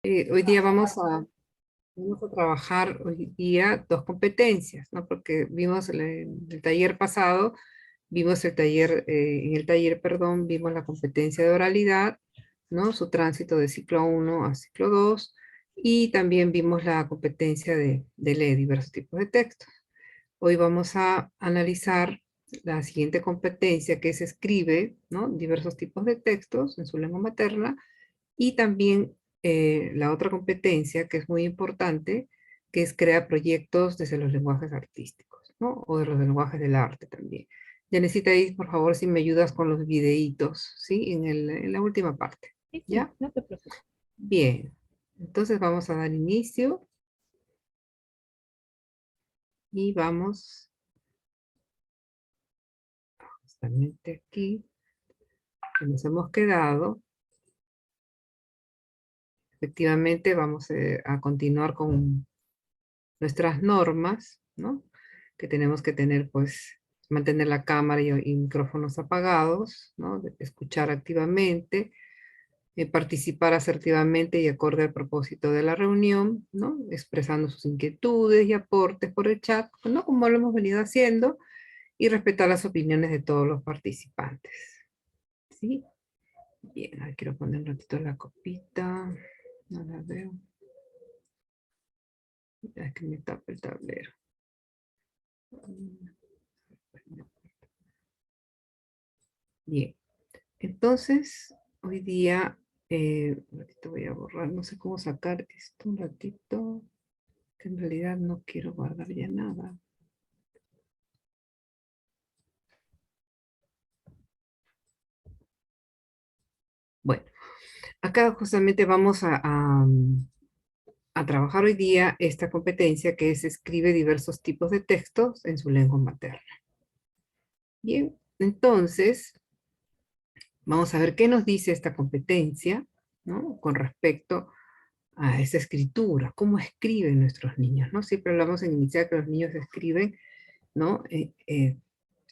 Hoy día vamos a trabajar hoy día dos competencias, ¿no? Porque vimos el taller pasado, vimos en el taller, perdón, vimos la competencia de oralidad, ¿no? Su tránsito de ciclo uno a ciclo 2 y también vimos la competencia de leer diversos tipos de textos. Hoy vamos a analizar la siguiente competencia que es escribe, ¿no? Diversos tipos de textos en su lengua materna y también la otra competencia que es muy importante, que es crear proyectos desde los lenguajes artísticos, ¿no? O de los lenguajes del arte también. Ya necesitáis, por favor, si me ayudas con los videitos, ¿sí? En la última parte, Sí, sí, ¿ya? no te preocupes. Bien. Entonces vamos a dar inicio y vamos justamente aquí, que nos hemos quedado. Efectivamente, vamos a continuar con nuestras normas, ¿no? Que tenemos que tener, pues, mantener la cámara y micrófonos apagados, ¿no? Escuchar activamente, participar asertivamente y acorde al propósito de la reunión, ¿no? Expresando sus inquietudes y aportes por el chat, ¿no? Como lo hemos venido haciendo, y respetar las opiniones de todos los participantes, ¿sí? Bien, ahí quiero poner un ratito la copita, no la veo, es que me tapa el tablero. Bien. Entonces, hoy día, un ratito voy a borrar, no sé cómo sacar esto un ratito, que en realidad no quiero guardar ya nada. Bueno, acá justamente vamos a trabajar hoy día esta competencia que es escribe diversos tipos de textos en su lengua materna. Bien, entonces, vamos a ver qué nos dice esta competencia, ¿no? Con respecto a esa escritura, cómo escriben nuestros niños, ¿no? Siempre hablamos en inicial que los niños escriben, ¿no?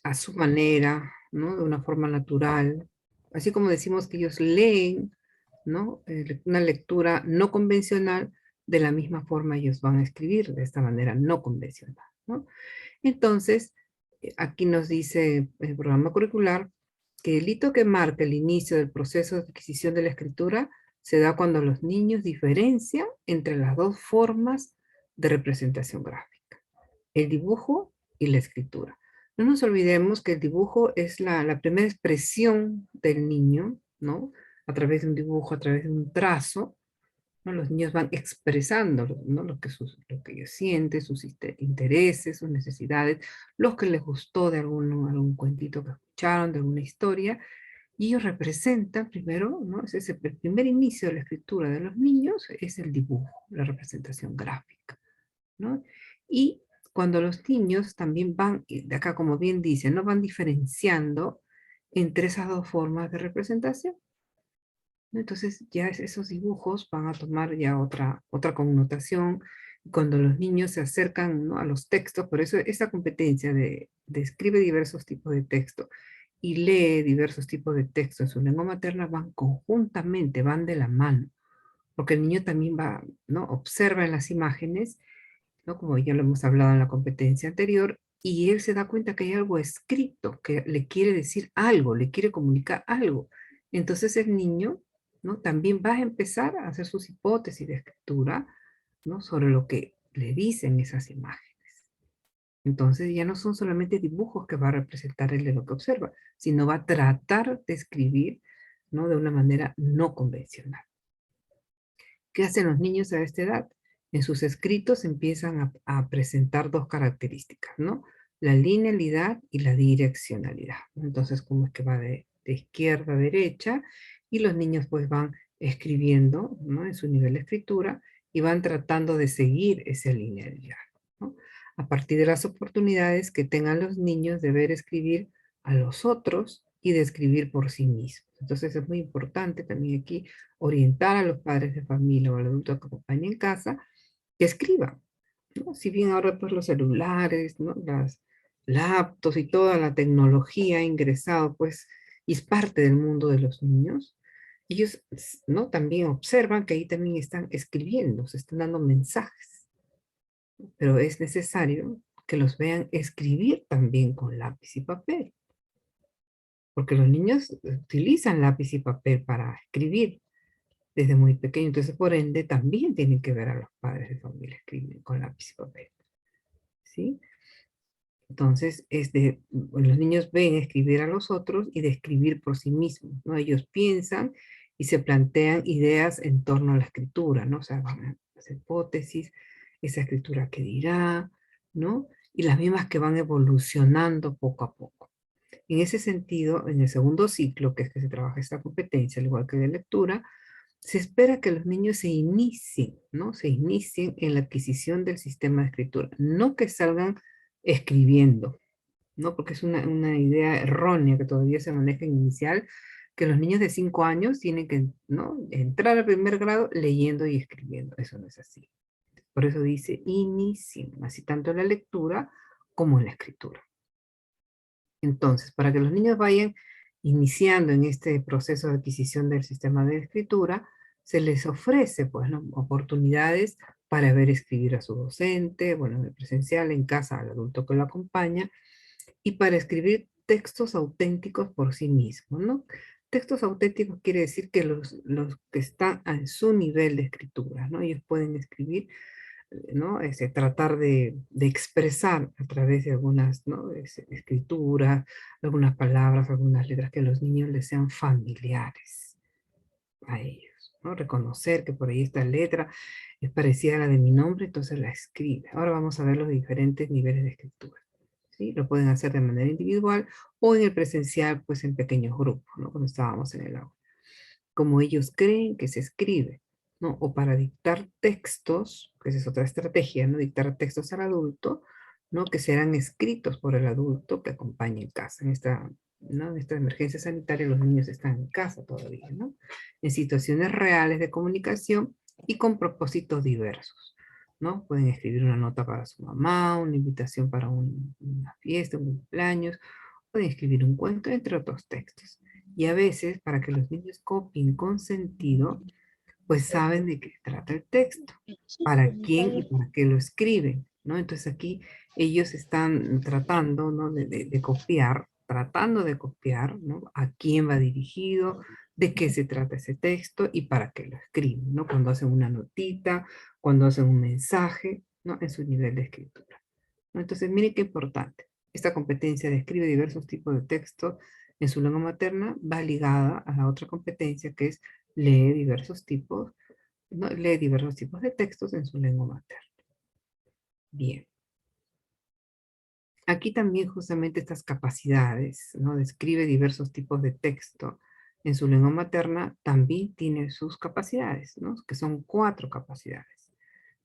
A su manera, ¿no? De una forma natural. Así como decimos que ellos leen, ¿no? Una lectura no convencional, de la misma forma ellos van a escribir de esta manera no convencional, ¿no? Entonces, aquí nos dice el programa curricular que el hito que marca el inicio del proceso de adquisición de la escritura se da cuando los niños diferencian entre las dos formas de representación gráfica, el dibujo y la escritura. No nos olvidemos que el dibujo es la primera expresión del niño, ¿no? A través de un dibujo, a través de un trazo, ¿no? Los niños van expresando, ¿no? Lo que ellos sienten, sus intereses, sus necesidades, lo que les gustó de algún cuentito que escucharon, de alguna historia, y ellos representan primero, ¿no? El primer inicio de la escritura de los niños es el dibujo, la representación gráfica, ¿no? Y cuando los niños también van, de acá como bien dice, no van diferenciando entre esas dos formas de representación, ¿no? Entonces ya esos dibujos van a tomar ya otra connotación. Cuando los niños se acercan, ¿no? A los textos, por eso esa competencia de escribe diversos tipos de texto y lee diversos tipos de texto en su lengua materna van conjuntamente, van de la mano, porque el niño también va, ¿no? Observa en las imágenes, ¿no? Como ya lo hemos hablado en la competencia anterior, y él se da cuenta que hay algo escrito, que le quiere decir algo, le quiere comunicar algo. Entonces el niño, ¿no? También va a empezar a hacer sus hipótesis de escritura, ¿no? Sobre lo que le dicen esas imágenes. Entonces ya no son solamente dibujos que va a representar él de lo que observa, sino va a tratar de escribir, ¿no? De una manera no convencional. ¿Qué hacen los niños a esta edad? En sus escritos empiezan a presentar dos características, ¿no? La linealidad y la direccionalidad. Entonces, ¿cómo es que va de izquierda a derecha? Y los niños pues van escribiendo, ¿no? En su nivel de escritura y van tratando de seguir esa linealidad, ¿no? A partir de las oportunidades que tengan los niños de ver escribir a los otros y de escribir por sí mismos. Entonces es muy importante también aquí orientar a los padres de familia o al adulto que acompaña en casa que escriban, ¿no? Si bien ahora pues los celulares, ¿no? Las laptops y toda la tecnología ha ingresado pues y es parte del mundo de los niños, ellos, ¿no? También observan que ahí también están escribiendo, se están dando mensajes, pero es necesario que los vean escribir también con lápiz y papel, porque los niños utilizan lápiz y papel para escribir desde muy pequeño, entonces por ende también tienen que ver a los padres de familia escribir con lápiz y papel, ¿sí? Entonces, los niños ven escribir a los otros y describir por sí mismos, ¿no? Ellos piensan y se plantean ideas en torno a la escritura, ¿no? O sea, van a hacer hipótesis, esa escritura que dirá, ¿no? Y las mismas que van evolucionando poco a poco. En ese sentido, en el segundo ciclo, que es que se trabaja esta competencia, al igual que de lectura, se espera que los niños se inicien, ¿no? Se inicien en la adquisición del sistema de escritura, no que salgan escribiendo, ¿no? Porque es una idea errónea que todavía se maneja en inicial, que los niños de 5 años tienen que, ¿no? Entrar al primer grado leyendo y escribiendo. Eso no es así. Por eso dice inicien, así tanto en la lectura como en la escritura. Entonces, para que los niños vayan iniciando en este proceso de adquisición del sistema de escritura, se les ofrece, pues, ¿no? Oportunidades para ver escribir a su docente, bueno, en presencial, en casa, al adulto que lo acompaña, y para escribir textos auténticos por sí mismos, ¿no? Textos auténticos quiere decir que los que están a su nivel de escritura, ¿no? Ellos pueden escribir, ¿no? Tratar de expresar a través de algunas, ¿no? Escrituras, algunas palabras, algunas letras que a los niños les sean familiares a ellos, ¿no? Reconocer que por ahí esta letra es parecida a la de mi nombre, entonces la escribe. Ahora vamos a ver los diferentes niveles de escritura. ¿Sí? Lo pueden hacer de manera individual o en el presencial, pues en pequeños grupos, ¿no? Cuando estábamos en el aula. Como ellos creen que se escribe, ¿no? O para dictar textos, que esa es otra estrategia, ¿no? Dictar textos al adulto, ¿no? Que serán escritos por el adulto que acompañe en casa. ¿No? En esta emergencia sanitaria los niños están en casa todavía, ¿no? En situaciones reales de comunicación y con propósitos diversos. ¿No? Pueden escribir una nota para su mamá, una invitación para una fiesta, un cumpleaños, pueden escribir un cuento, entre otros textos. Y a veces, para que los niños copien con sentido, pues saben de qué trata el texto, para quién y para qué lo escriben, ¿no? Entonces aquí ellos están tratando, ¿no? de copiar, tratando de copiar, ¿no? A quién va dirigido, de qué se trata ese texto y para qué lo escriben, ¿no? Cuando hacen una notita, cuando hacen un mensaje, ¿no? En su nivel de escritura, ¿no? Entonces, miren qué importante. Esta competencia de escribe diversos tipos de textos en su lengua materna va ligada a la otra competencia que es lee diversos tipos, ¿no? Lee diversos tipos de textos en su lengua materna. Bien. Aquí también justamente estas capacidades, ¿no? Describe diversos tipos de texto en su lengua materna, también tiene sus capacidades, ¿no? Que son 4 capacidades.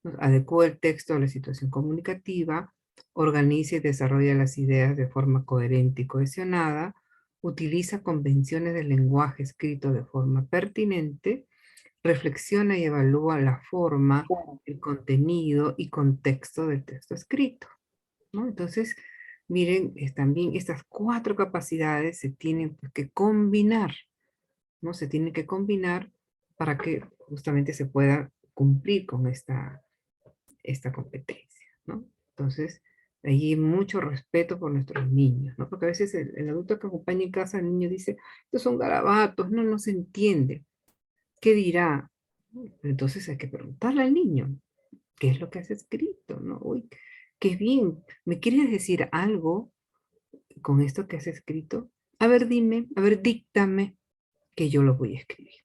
¿No? Adecúa el texto a la situación comunicativa, organiza y desarrolla las ideas de forma coherente y cohesionada, utiliza convenciones del lenguaje escrito de forma pertinente, reflexiona y evalúa la forma, el contenido y contexto del texto escrito, ¿no? Entonces, miren, también estas 4 capacidades se tienen pues, que combinar, ¿no? Se tienen que combinar para que justamente se pueda cumplir con esta competencia, ¿no? Entonces, hay mucho respeto por nuestros niños, ¿no? Porque a veces el adulto que acompaña en casa, el niño dice, estos son garabatos, no se entiende. ¿Qué dirá? Entonces hay que preguntarle al niño, ¿qué es lo que has escrito? ¿No? Uy, qué bien, ¿me quieres decir algo con esto que has escrito? A ver, dime, a ver, díctame, que yo lo voy a escribir.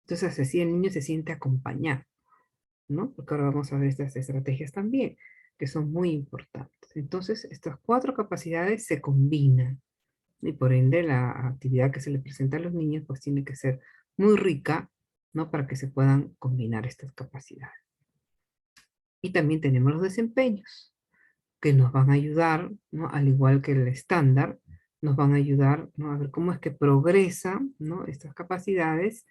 Entonces así el niño se siente acompañado, ¿no? Porque ahora vamos a ver estas estrategias también, que son muy importantes. Entonces, estas 4 capacidades se combinan y por ende la actividad que se le presenta a los niños pues tiene que ser muy rica, ¿no? Para que se puedan combinar estas capacidades. Y también tenemos los desempeños, que nos van a ayudar, ¿no? Al igual que el estándar, nos van a ayudar, ¿no? A ver cómo es que progresan, ¿no? Estas capacidades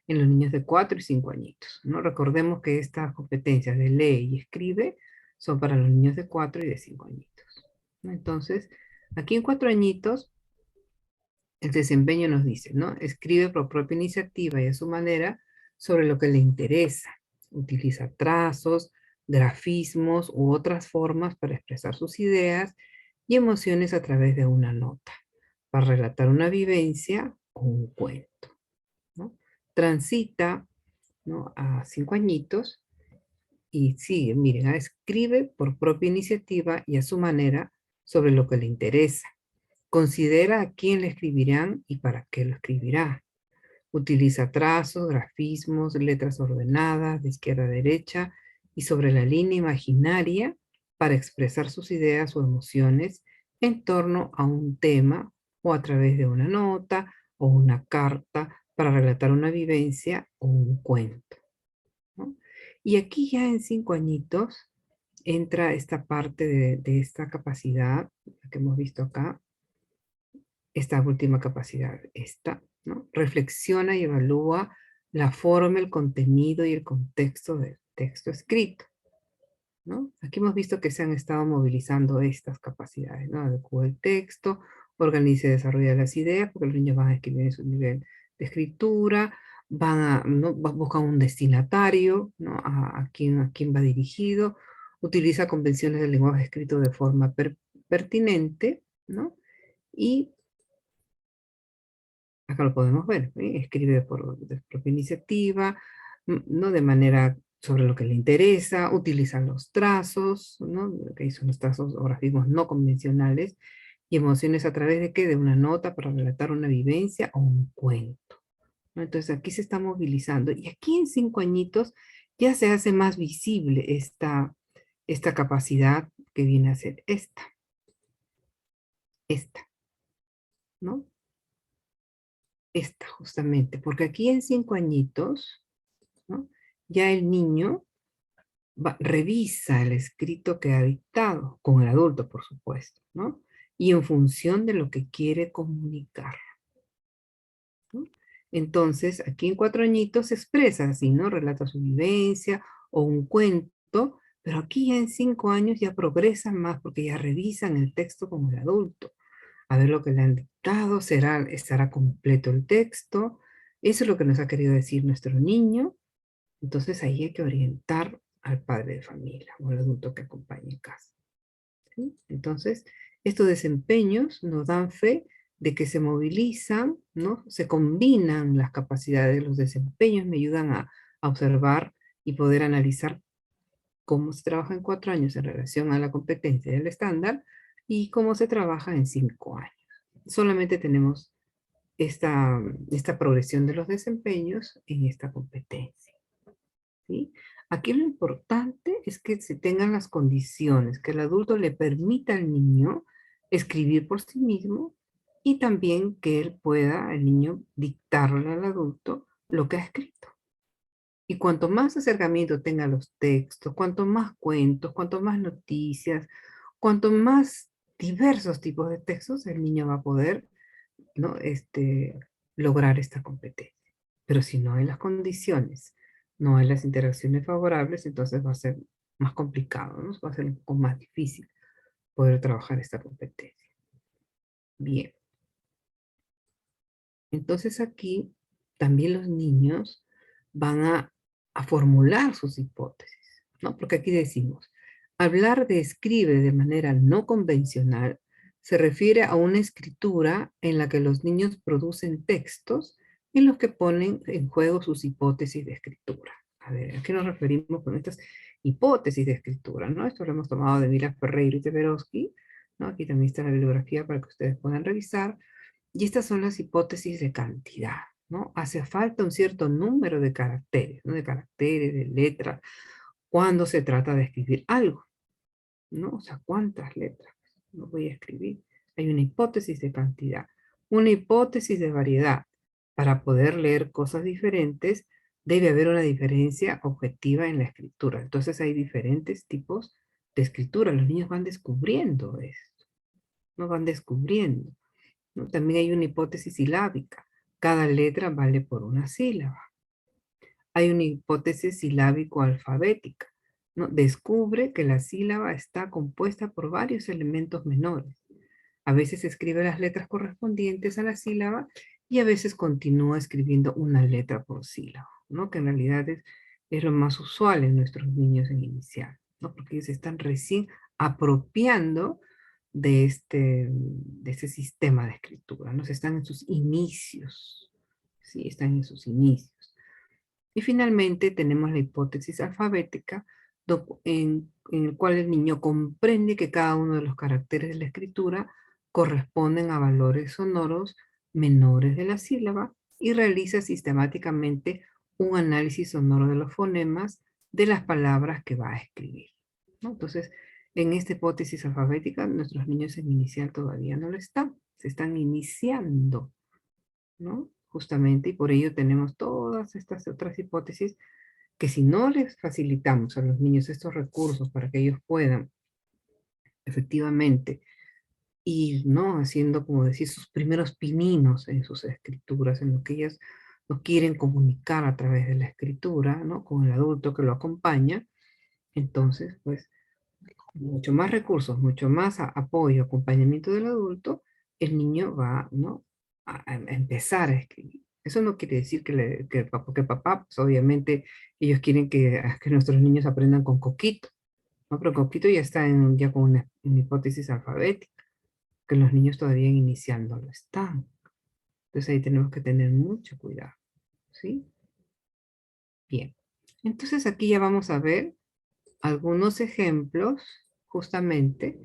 en los niños de 4 y 5 añitos, ¿no? Recordemos que estas competencias de lee y escribe son para los niños de 4 y de 5 añitos, ¿no? Entonces, aquí en 4 añitos El desempeño nos dice, ¿no? Escribe por propia iniciativa y a su manera sobre lo que le interesa. Utiliza trazos, grafismos u otras formas para expresar sus ideas y emociones a través de una nota, para relatar una vivencia o un cuento, ¿no? Transita, ¿no?, a 5 añitos y sigue, miren, escribe por propia iniciativa y a su manera sobre lo que le interesa. Considera a quién le escribirán y para qué lo escribirá. Utiliza trazos, grafismos, letras ordenadas de izquierda a derecha y sobre la línea imaginaria para expresar sus ideas o emociones en torno a un tema o a través de una nota o una carta para relatar una vivencia o un cuento, ¿no? Y aquí ya en 5 añitos entra esta parte de esta capacidad que hemos visto acá, esta última capacidad, esta, ¿no? Reflexiona y evalúa la forma, el contenido y el contexto del texto escrito, ¿no? Aquí hemos visto que se han estado movilizando estas capacidades, ¿no? Adecua el texto, organiza y desarrolla las ideas, porque los niños van a escribir en su nivel de escritura, van a, ¿no?, buscan un destinatario, ¿no?, a quién va dirigido, utiliza convenciones del lenguaje escrito de forma pertinente, ¿no? Y acá lo podemos ver, ¿sí? Escribe de propia iniciativa, ¿no? De manera sobre lo que le interesa, utiliza los trazos, ¿no? Que son los trazos o grafismos no convencionales, y emociones a través de qué, de una nota para relatar una vivencia o un cuento, ¿no? Entonces aquí se está movilizando, y aquí en 5 añitos ya se hace más visible esta capacidad que viene a ser esta, ¿no? Esta justamente, porque aquí en 5 añitos, ¿no?, ya el niño revisa el escrito que ha dictado, con el adulto, por supuesto, ¿no? Y en función de lo que quiere comunicar, ¿no? Entonces, aquí en 4 añitos se expresa así, ¿no? Relata su vivencia o un cuento, pero aquí ya en 5 años ya progresan más porque ya revisan el texto con el adulto. A ver lo que le han dictado, estará completo el texto. Eso es lo que nos ha querido decir nuestro niño. Entonces ahí hay que orientar al padre de familia o al adulto que acompañe en casa, ¿sí? Entonces, estos desempeños nos dan fe de que se movilizan, ¿no? Se combinan las capacidades, los desempeños me ayudan a observar y poder analizar cómo se trabaja en 4 años en relación a la competencia del estándar y cómo se trabaja en 5 años. Solamente tenemos esta progresión de los desempeños en esta competencia, ¿sí? Aquí lo importante es que se tengan las condiciones, que el adulto le permita al niño escribir por sí mismo y también que él pueda, el niño, dictarle al adulto lo que ha escrito. Y cuanto más acercamiento tenga a los textos, cuanto más cuentos, cuanto más noticias, cuanto más diversos tipos de textos, el niño va a poder, ¿no?, lograr esta competencia. Pero si no hay las condiciones, no hay las interacciones favorables, entonces va a ser más complicado, ¿no? Va a ser un poco más difícil poder trabajar esta competencia. Bien, entonces aquí también los niños van a formular sus hipótesis, ¿no? Porque aquí decimos, hablar de escribe de manera no convencional se refiere a una escritura en la que los niños producen textos en los que ponen en juego sus hipótesis de escritura. A ver, ¿a qué nos referimos con estas hipótesis de escritura, no? Esto lo hemos tomado de Mila Ferreiro y Teveroski, ¿no? Aquí también está la bibliografía para que ustedes puedan revisar. Y estas son las hipótesis de cantidad, ¿no? Hace falta un cierto número de caracteres, ¿no? De caracteres, de letras, cuando se trata de escribir algo, ¿no? O sea, ¿cuántas letras no voy a escribir? Hay una hipótesis de cantidad, una hipótesis de variedad. Para poder leer cosas diferentes, debe haber una diferencia objetiva en la escritura. Entonces hay diferentes tipos de escritura. Los niños van descubriendo esto, no van descubriendo, ¿no? También hay una hipótesis silábica. Cada letra vale por una sílaba. Hay una hipótesis silábico-alfabética, ¿no? Descubre que la sílaba está compuesta por varios elementos menores. A veces escribe las letras correspondientes a la sílaba y a veces continúa escribiendo una letra por sílaba, ¿no? Que en realidad es lo más usual en nuestros niños en inicial, ¿no? Porque ellos están recién apropiando de este sistema de escritura, ¿no? Están en sus inicios, ¿sí? Están en sus inicios. Y finalmente tenemos la hipótesis alfabética, en el cual el niño comprende que cada uno de los caracteres de la escritura corresponden a valores sonoros menores de la sílaba y realiza sistemáticamente un análisis sonoro de los fonemas de las palabras que va a escribir, ¿no? Entonces, en esta hipótesis alfabética, nuestros niños en inicial todavía no lo están, se están iniciando, ¿no? Justamente, y por ello tenemos todas estas otras hipótesis que si no les facilitamos a los niños estos recursos para que ellos puedan efectivamente ir, ¿no? Haciendo, como decir, sus primeros pininos en sus escrituras, en lo que ellas nos quieren comunicar a través de la escritura, ¿no? Con el adulto que lo acompaña. Entonces, pues, mucho más recursos, mucho más apoyo, acompañamiento del adulto, el niño va, ¿no? A empezar a escribir. Eso no quiere decir que papá, pues obviamente ellos quieren que nuestros niños aprendan con Coquito, ¿no? Pero Coquito ya está ya con una hipótesis alfabética, que los niños todavía iniciando lo están. Entonces ahí tenemos que tener mucho cuidado, ¿sí? Bien. Entonces aquí ya vamos a ver algunos ejemplos justamente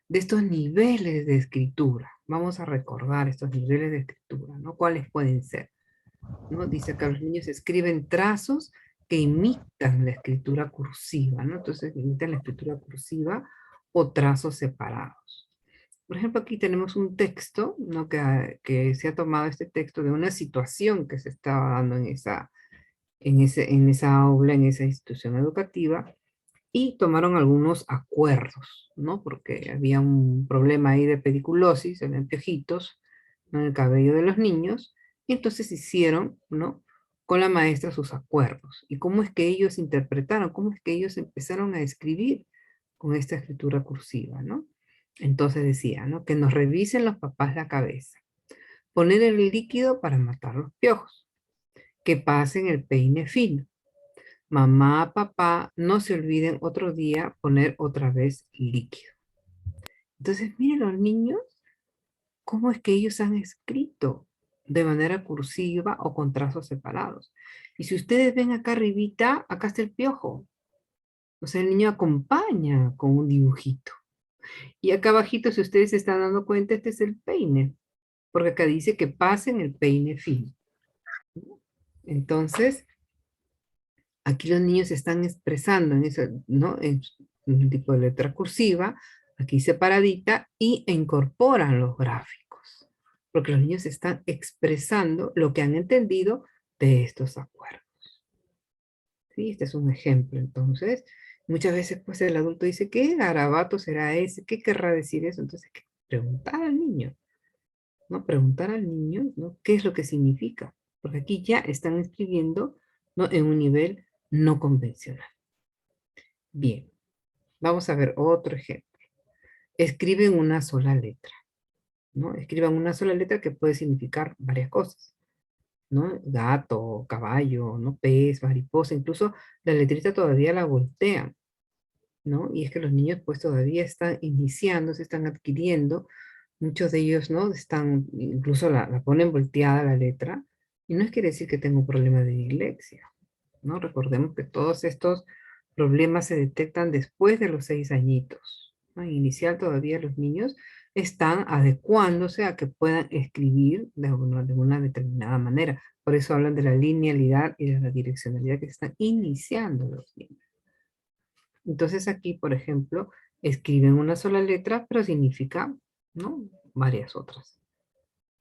de estos niveles de escritura. Vamos a recordar estos niveles de escritura, ¿no? ¿Cuáles pueden ser? ¿No? Dice que los niños escriben trazos que imitan la escritura cursiva, ¿no? Entonces imitan la escritura cursiva o trazos separados. Por ejemplo, aquí tenemos un texto, ¿no? Que se ha tomado este texto de una situación que se estaba dando en esa aula, en esa institución educativa, y tomaron algunos acuerdos, ¿no? Porque había un problema ahí de pediculosis en anteojitos, ¿no? En el cabello de los niños, y entonces hicieron, ¿no? Con la maestra sus acuerdos. ¿Y cómo es que ellos interpretaron? ¿Cómo es que ellos empezaron a escribir con esta escritura cursiva, ¿no? Entonces decía, ¿no? Que nos revisen los papás la cabeza. Poner el líquido para matar los piojos. Que pasen el peine fino. Mamá, papá, no se olviden otro día poner otra vez líquido. Entonces, miren los niños, cómo es que ellos han escrito de manera cursiva o con trazos separados. Y si ustedes ven acá arribita, acá está el piojo. O sea, el niño acompaña con un dibujito. Y acá abajito, si ustedes se están dando cuenta, este es el peine. Porque acá dice que pasen el peine fino. Entonces, aquí los niños están expresando en eso, ¿no? En un tipo de letra cursiva, aquí separadita, y incorporan los gráficos, porque los niños están expresando lo que han entendido de estos acuerdos. ¿Sí? Este es un ejemplo, entonces. Muchas veces pues el adulto dice, ¿qué garabato será ese? ¿Qué querrá decir eso? Entonces hay que preguntar al niño, ¿no? Preguntar al niño, ¿no? ¿Qué es lo que significa? Porque aquí ya están escribiendo, ¿no? En un nivel no convencional. Bien, vamos a ver otro ejemplo. Escriben una sola letra, ¿no? Escriban una sola letra que puede significar varias cosas, ¿no? Gato, caballo, ¿no? Pez, mariposa, incluso la letrita todavía la voltean, ¿no? Y es que los niños pues todavía están iniciando, se están adquiriendo, muchos de ellos, ¿no? Están, incluso la ponen volteada la letra, y no es quiere decir que tenga un problema de dislexia, ¿no? Recordemos que todos estos problemas se detectan después de los 6 añitos, ¿no? En inicial todavía los niños están adecuándose a que puedan escribir de una determinada manera. Por eso hablan de la linealidad y de la direccionalidad que están iniciando los niños. Entonces aquí, por ejemplo, escriben una sola letra, pero significa, ¿no? Varias otras,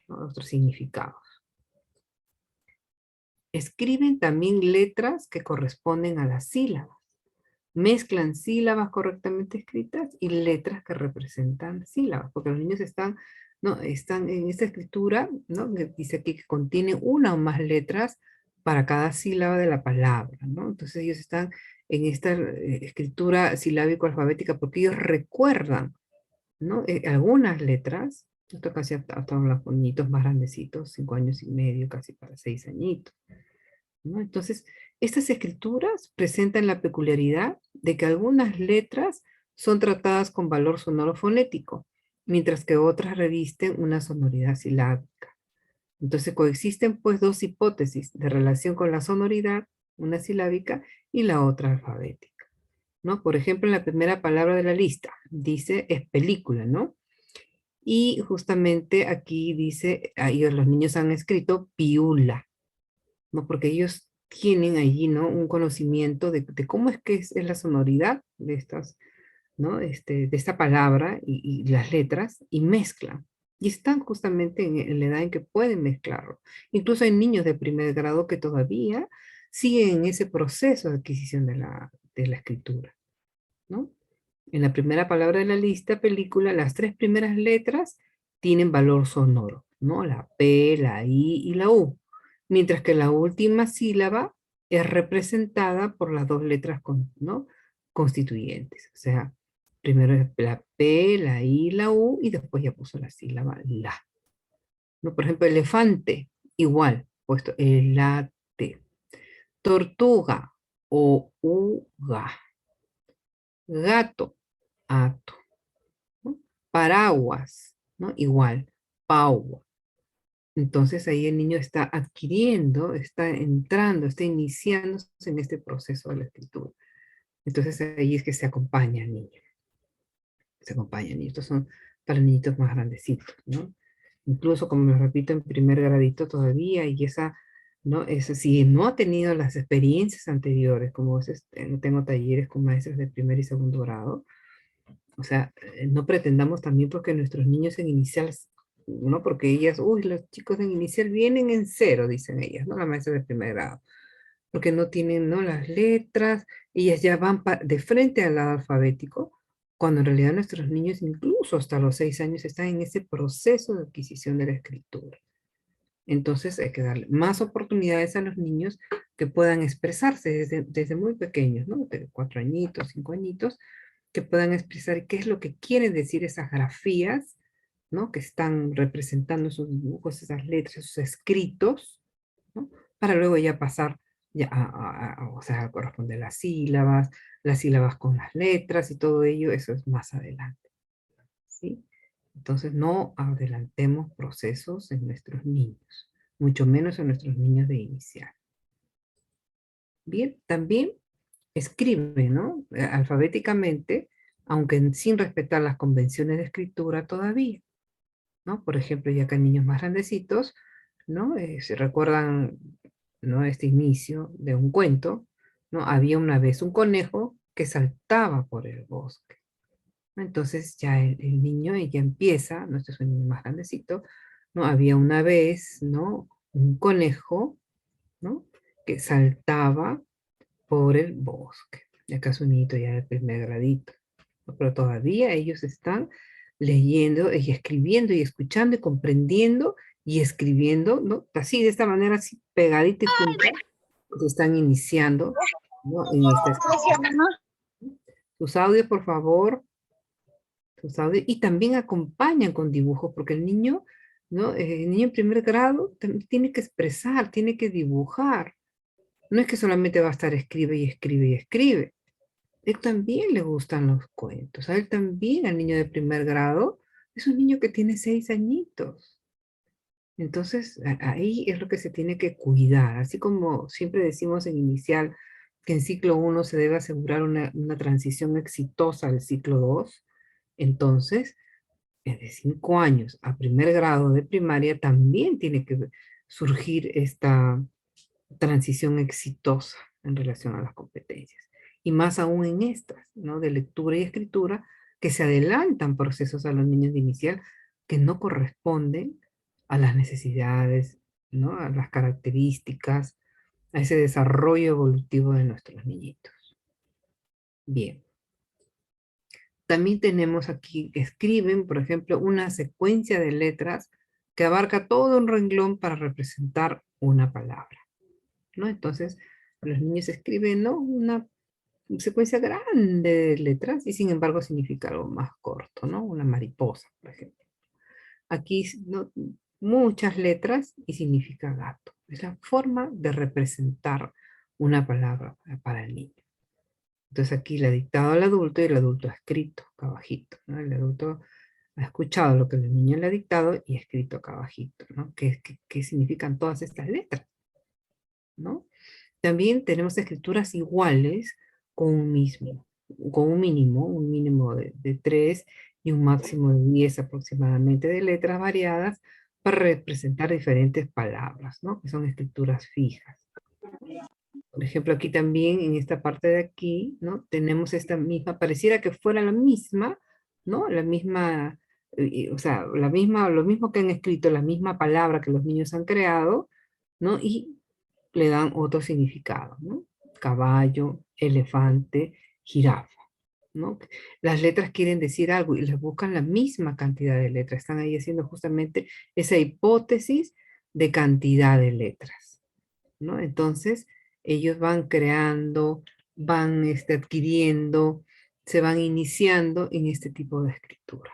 ¿no? Otros significados. Escriben también letras que corresponden a las sílabas. Mezclan sílabas correctamente escritas y letras que representan sílabas, porque los niños están, ¿no? Están en esta escritura, ¿no? Que dice aquí que contiene una o más letras para cada sílaba de la palabra, ¿no? Entonces ellos están en esta escritura silábico-alfabética porque ellos recuerdan, ¿no? Algunas letras, Esto casi hasta los niñitos más grandecitos, 5 años y medio, casi para 6 añitos, ¿no? Entonces, estas escrituras presentan la peculiaridad de que algunas letras son tratadas con valor sonoro fonético, mientras que otras revisten una sonoridad silábica. Entonces coexisten pues dos hipótesis de relación con la sonoridad, una silábica y la otra alfabética, ¿no? Por ejemplo, en la primera palabra de la lista dice es película, ¿no? Y justamente aquí dice, ahí los niños han escrito piula, ¿no? Porque ellos tienen allí, ¿no? Un conocimiento de cómo es que es la sonoridad de estas, ¿no? De esta palabra y las letras y mezclan. Y están justamente en la edad en que pueden mezclarlo. Incluso hay niños de primer grado que todavía siguen ese proceso de adquisición de la escritura, ¿no? En la primera palabra de la lista, película, las tres primeras letras tienen valor sonoro, ¿no? La P, la I y la U. Mientras que la última sílaba es representada por las dos letras ¿no? Constituyentes. O sea, primero es la P, la I, la U y después ya puso la sílaba la. ¿No? Por ejemplo, elefante, igual, puesto elate. Tortuga o uga. Gato, ato. ¿No? Paraguas, ¿no? Igual, paua. Entonces ahí el niño está adquiriendo, está entrando, está iniciándose en este proceso de la escritura. Entonces ahí es que se acompaña al niño. Se acompaña al niño. Estos son para niñitos más grandecitos, ¿no? Incluso, como les repito, en primer gradito todavía, y esa, ¿no? Eso, si no ha tenido las experiencias anteriores, como tengo talleres con maestros de primer y segundo grado, o sea, no pretendamos también porque nuestros niños en inicial, ¿no? Porque ellas, uy, los chicos en inicial vienen en cero, dicen ellas, ¿no? La maestra de primer grado, porque no tienen, ¿no? Las letras, ellas ya van de frente al lado alfabético, cuando en realidad nuestros niños, incluso hasta los 6 años, están en ese proceso de adquisición de la escritura. Entonces hay que darle más oportunidades a los niños que puedan expresarse desde muy pequeños, ¿no? De 4 añitos, 5 añitos, que puedan expresar qué es lo que quieren decir esas grafías, ¿no? Que están representando esos dibujos, esas letras, esos escritos, ¿no? Para luego ya pasar ya o sea, a corresponder las sílabas con las letras y todo ello, eso es más adelante, ¿sí? Entonces no adelantemos procesos en nuestros niños, mucho menos en nuestros niños de inicial. Bien, también escribe, ¿no? Alfabéticamente, aunque sin respetar las convenciones de escritura todavía, ¿no? Por ejemplo, ya que niños más grandecitos, ¿no? Se recuerdan, ¿no? Este inicio de un cuento, ¿no? Había una vez un conejo que saltaba por el bosque, ¿no? Entonces ya el niño ya empieza, ¿no? Este es un niño más grandecito, ¿no? Había una vez, ¿no? Un conejo, ¿no? Que saltaba por el bosque. Y acá su niñito ya de primer gradito, ¿no? Pero todavía ellos están leyendo y escribiendo y escuchando y comprendiendo y escribiendo, ¿no? Así, de esta manera, así pegadita y juntos, se están iniciando, ¿no? En esta escritura. Sus audios, por favor, sus audios, y también acompañan con dibujos, porque el niño, ¿no? El niño en primer grado tiene que expresar, tiene que dibujar. No es que solamente va a estar escribe y escribe y escribe. Él también le gustan los cuentos. A él también, al niño de primer grado, es un niño que tiene 6 añitos. Entonces, ahí es lo que se tiene que cuidar. Así como siempre decimos en inicial que en ciclo 1 se debe asegurar una transición exitosa al ciclo 2, entonces, de 5 años a primer grado de primaria también tiene que surgir esta transición exitosa en relación a las competencias. Y más aún en estas, ¿no? De lectura y escritura, que se adelantan procesos a los niños de inicial que no corresponden a las necesidades, ¿no? A las características, a ese desarrollo evolutivo de nuestros niñitos. Bien. También tenemos aquí que escriben, por ejemplo, una secuencia de letras que abarca todo un renglón para representar una palabra, ¿no? Entonces, los niños escriben, ¿no? Una secuencia grande de letras y sin embargo significa algo más corto, ¿no? Una mariposa, por ejemplo. Aquí, ¿no? Muchas letras y significa gato. Es la forma de representar una palabra para el niño. Entonces aquí le ha dictado al adulto y el adulto ha escrito acá abajito, ¿no? El adulto ha escuchado lo que el niño le ha dictado y ha escrito acá abajito, ¿no? ¿Qué significan todas estas letras? ¿No? También tenemos escrituras iguales con con un mínimo de 3 y un máximo de 10 aproximadamente de letras variadas para representar diferentes palabras, ¿no? Que son escrituras fijas. Por ejemplo, aquí también, en esta parte de aquí, ¿no? Tenemos esta misma, pareciera que fuera la misma, ¿no? La misma, o sea, la misma, lo mismo que han escrito, la misma palabra que los niños han creado, ¿no? Y le dan otro significado, ¿no? Caballo, elefante, jirafa, ¿no? Las letras quieren decir algo y les buscan la misma cantidad de letras. Están ahí haciendo justamente esa hipótesis de cantidad de letras, ¿no? Entonces, ellos van creando, van adquiriendo, se van iniciando en este tipo de escritura,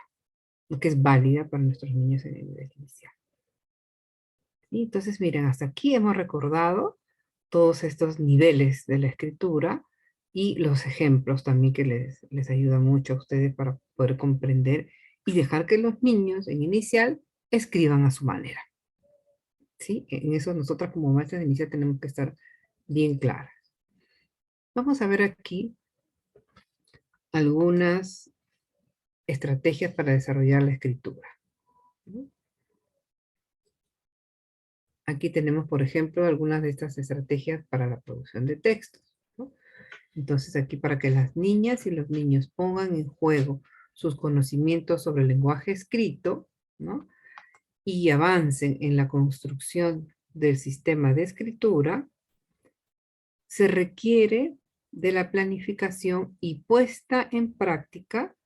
lo que es válida para nuestros niños en el nivel inicial. ¿Sí? Entonces, miren, hasta aquí hemos recordado todos estos niveles de la escritura y los ejemplos también que les ayuda mucho a ustedes para poder comprender y dejar que los niños en inicial escriban a su manera. ¿Sí? En eso nosotras como maestras de inicial tenemos que estar bien claras. Vamos a ver aquí algunas estrategias para desarrollar la escritura, ¿no? Aquí tenemos, por ejemplo, algunas de estas estrategias para la producción de textos, ¿no? Entonces aquí para que las niñas y los niños pongan en juego sus conocimientos sobre el lenguaje escrito, ¿no? Y avancen en la construcción del sistema de escritura, se requiere de la planificación y puesta en práctica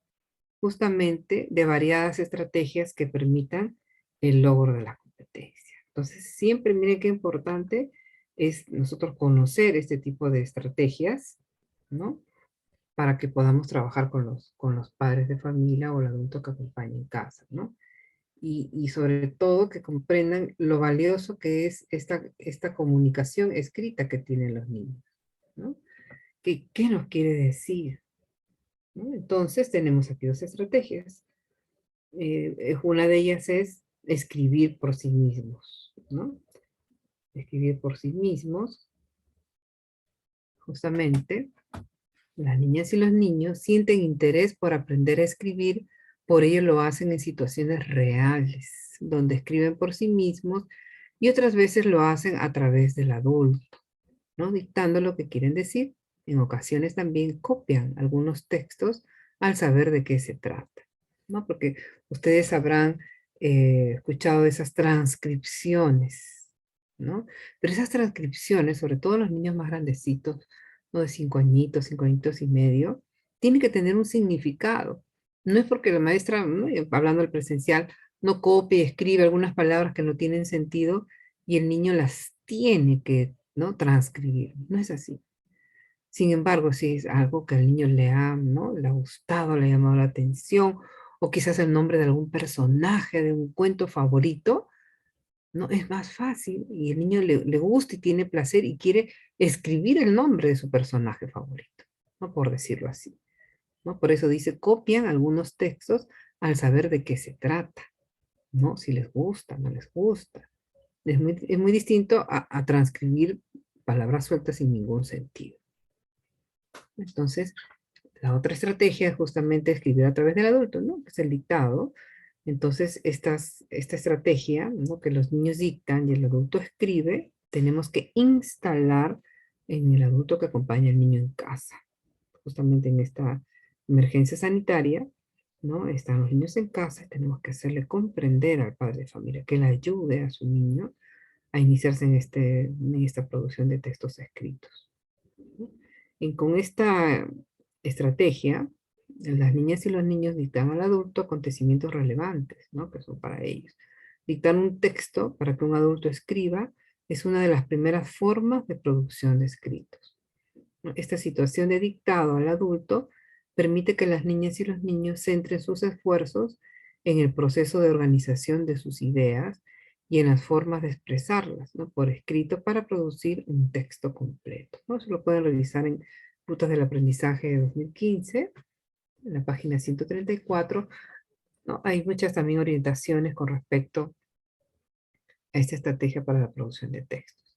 justamente de variadas estrategias que permitan el logro de la competencia. Entonces, siempre miren qué importante es nosotros conocer este tipo de estrategias, ¿no? Para que podamos trabajar con los padres de familia o el adulto que acompaña en casa, ¿no? Y sobre todo que comprendan lo valioso que es esta comunicación escrita que tienen los niños, ¿no? ¿Qué nos quiere decir? ¿No? Entonces tenemos aquí dos estrategias. Una de ellas es escribir por sí mismos, ¿no? Escribir por sí mismos, justamente. Las niñas y los niños sienten interés por aprender a escribir, por ello lo hacen en situaciones reales, donde escriben por sí mismos y otras veces lo hacen a través del adulto, ¿no? Dictando lo que quieren decir. En ocasiones también copian algunos textos al saber de qué se trata, ¿no? Porque ustedes habrán escuchado esas transcripciones, ¿no? Pero esas transcripciones, sobre todo los niños más grandecitos, ¿no? De 5 añitos y medio, tienen que tener un significado. No es porque la maestra, ¿no? Hablando del presencial, no copia y escribe algunas palabras que no tienen sentido y el niño las tiene que, ¿no? Transcribir. No es así. Sin embargo, si es algo que al niño le ha, ¿no? Le ha gustado, le ha llamado la atención, o quizás el nombre de algún personaje de un cuento favorito, ¿no? Es más fácil y el niño le gusta y tiene placer y quiere escribir el nombre de su personaje favorito, ¿no? Por decirlo así, ¿no? Por eso dice, copian algunos textos al saber de qué se trata, ¿no? Si les gusta, no les gusta. Es muy distinto a transcribir palabras sueltas sin ningún sentido. Entonces, la otra estrategia es justamente escribir a través del adulto, ¿no? Que es el dictado. Entonces, esta estrategia, ¿no? Que los niños dictan y el adulto escribe, tenemos que instalar en el adulto que acompaña al niño en casa. Justamente en esta emergencia sanitaria, ¿no? Están los niños en casa y tenemos que hacerle comprender al padre de familia que le ayude a su niño a iniciarse en esta producción de textos escritos, ¿no? Y con esta estrategia, las niñas y los niños dictan al adulto acontecimientos relevantes, ¿no? Que son para ellos. Dictar un texto para que un adulto escriba es una de las primeras formas de producción de escritos, ¿no? Esta situación de dictado al adulto permite que las niñas y los niños centren sus esfuerzos en el proceso de organización de sus ideas y en las formas de expresarlas, ¿no? Por escrito para producir un texto completo, ¿no? Se lo pueden revisar en Rutas del Aprendizaje de 2015, en la página 134, ¿no? Hay muchas también orientaciones con respecto a esta estrategia para la producción de textos.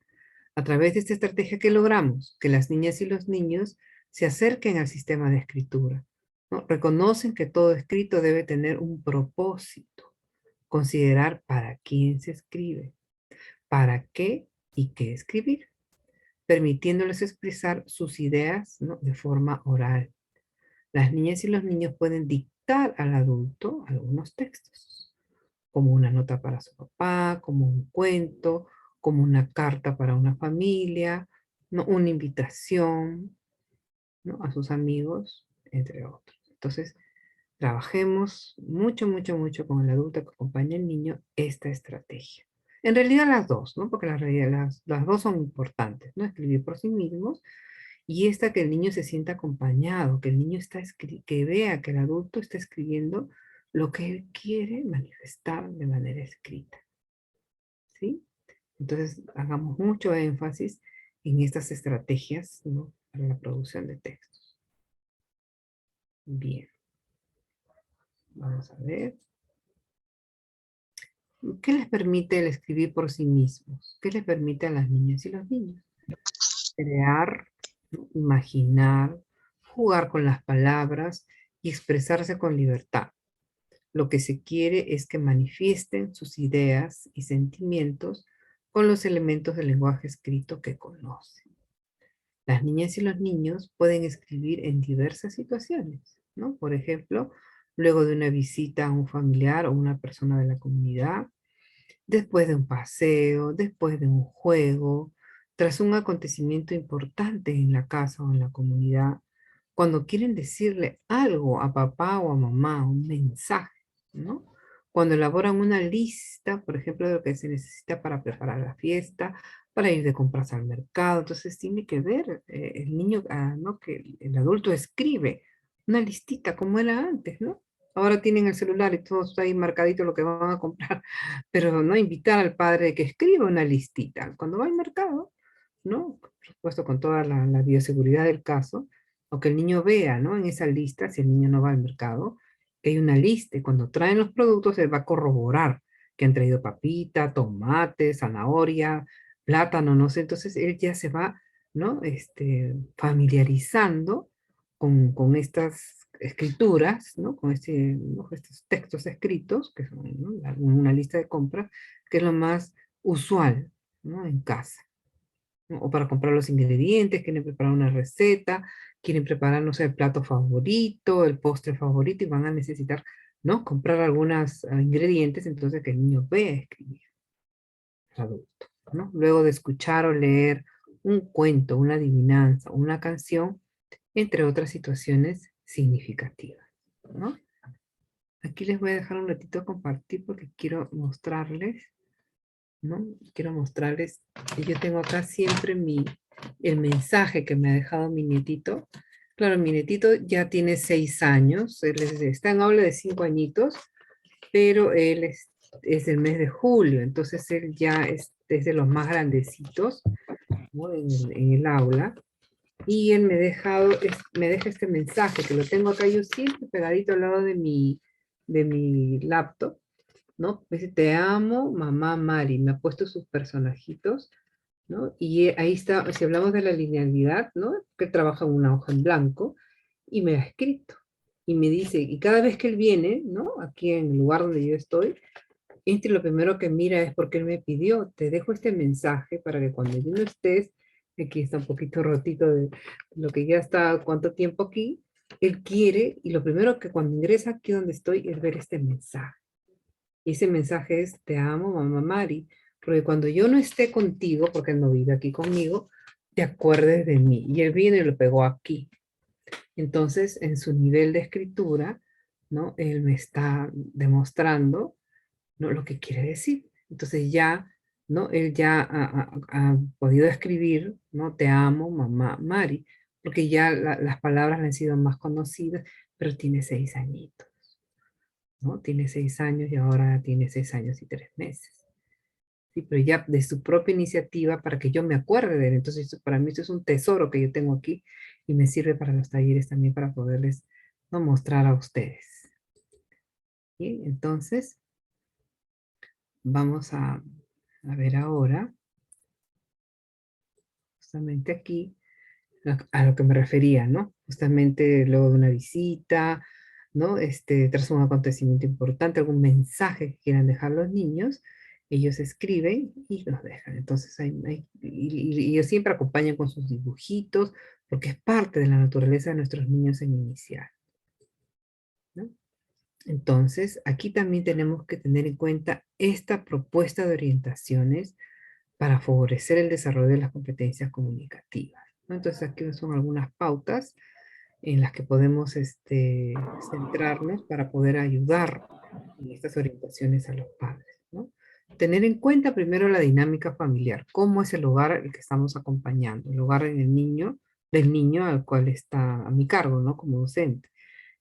A través de esta estrategia, ¿qué logramos? Que las niñas y los niños se acerquen al sistema de escritura, ¿no? Reconocen que todo escrito debe tener un propósito, considerar para quién se escribe, para qué y qué escribir, permitiéndoles expresar sus ideas, ¿no? De forma oral. Las niñas y los niños pueden dictar al adulto algunos textos, como una nota para su papá, como un cuento, como una carta para una familia, ¿no? Una invitación, ¿no? A sus amigos, entre otros. Entonces, trabajemos mucho, mucho, mucho con el adulto que acompaña al niño esta estrategia. En realidad las dos, ¿no? Porque las dos son importantes, ¿no? Escribir por sí mismos y esta que el niño se sienta acompañado, que el niño que vea que el adulto está escribiendo lo que él quiere manifestar de manera escrita, ¿sí? Entonces, hagamos mucho énfasis en estas estrategias, ¿no? Para la producción de textos. Bien, vamos a ver. ¿Qué les permite el escribir por sí mismos? ¿Qué les permite a las niñas y los niños? Crear, ¿no? Imaginar, jugar con las palabras y expresarse con libertad. Lo que se quiere es que manifiesten sus ideas y sentimientos con los elementos del lenguaje escrito que conocen. Las niñas y los niños pueden escribir en diversas situaciones, ¿no? Por ejemplo, luego de una visita a un familiar o una persona de la comunidad, después de un paseo, después de un juego, tras un acontecimiento importante en la casa o en la comunidad, cuando quieren decirle algo a papá o a mamá, un mensaje, ¿no? Cuando elaboran una lista, por ejemplo, de lo que se necesita para preparar la fiesta, para ir de compras al mercado. Entonces tiene que ver el niño, ¿no? Que el adulto escribe una listita como era antes, ¿no? Ahora tienen el celular y todo está ahí marcadito lo que van a comprar, pero no invitar al padre que escriba una listita. Cuando va al mercado, ¿no? Por supuesto, con toda la bioseguridad del caso, o que el niño vea, ¿no? En esa lista, si el niño no va al mercado, que hay una lista y cuando traen los productos, él va a corroborar que han traído papita, tomate, zanahoria, plátano, no sé. Entonces él ya se va, ¿no? Familiarizando con estas escrituras, ¿no? Con ¿no? Estos textos escritos, que son, ¿no? Una lista de compras, que es lo más usual, ¿no? En casa, ¿no? O para comprar los ingredientes, quieren preparar una receta, quieren preparar, no sé, el plato favorito, el postre favorito, y van a necesitar, ¿no? Comprar algunos ingredientes, entonces que el niño vea escribir, el adulto, ¿no? Luego de escuchar o leer un cuento, una adivinanza, una canción, entre otras situaciones significativas, ¿no? Aquí les voy a dejar un ratito a compartir porque quiero mostrarles, ¿no? Quiero mostrarles que yo tengo acá siempre el mensaje que me ha dejado mi nietito. Claro, mi nietito ya tiene 6 años, está en aula de 5 añitos, pero él es del mes de julio, entonces él ya es de los más grandecitos, ¿no? En el aula. Y él me deja este mensaje, que lo tengo acá yo siempre pegadito al lado de mi laptop, ¿no? Dice, te amo, mamá Mari. Me ha puesto sus personajitos, ¿no? Y ahí está, si hablamos de la linealidad, ¿no? Que trabaja en una hoja en blanco, y me ha escrito. Y me dice, y cada vez que él viene, ¿no? Aquí en el lugar donde yo estoy, lo primero que mira es porque él me pidió, te dejo este mensaje para que cuando yo no estés, aquí está un poquito rotito de lo que ya está, cuánto tiempo aquí, él quiere, y lo primero que cuando ingresa aquí donde estoy es ver este mensaje. Y ese mensaje es, te amo, mamá Mari, porque cuando yo no esté contigo, porque él no vive aquí conmigo, te acuerdes de mí. Y él vino y lo pegó aquí. Entonces, en su nivel de escritura, ¿no? Él me está demostrando, ¿no? Lo que quiere decir. Entonces ya, ¿no? Él ya ha podido escribir, ¿no? Te amo, mamá Mari, porque ya las palabras le han sido más conocidas, pero tiene 6 añitos. ¿no? Tiene 6 años y ahora tiene 6 años y 3 meses. Sí, pero ya de su propia iniciativa para que yo me acuerde de él. Entonces, para mí esto es un tesoro que yo tengo aquí y me sirve para los talleres también para poderles, ¿no?, mostrar a ustedes. ¿Sí? Entonces, vamos a ver ahora, justamente aquí, a lo que me refería, ¿no? Justamente luego de una visita, ¿no? Tras un acontecimiento importante, algún mensaje que quieran dejar los niños, ellos escriben y nos dejan. Entonces, y ellos siempre acompañan con sus dibujitos, porque es parte de la naturaleza de nuestros niños en inicial, ¿no? Entonces, aquí también tenemos que tener en cuenta esta propuesta de orientaciones para favorecer el desarrollo de las competencias comunicativas, ¿no? Entonces, aquí son algunas pautas en las que podemos centrarnos para poder ayudar en estas orientaciones a los padres, ¿no? Tener en cuenta primero la dinámica familiar, cómo es el hogar al que estamos acompañando, el hogar del niño al cual está a mi cargo, ¿no? Como docente.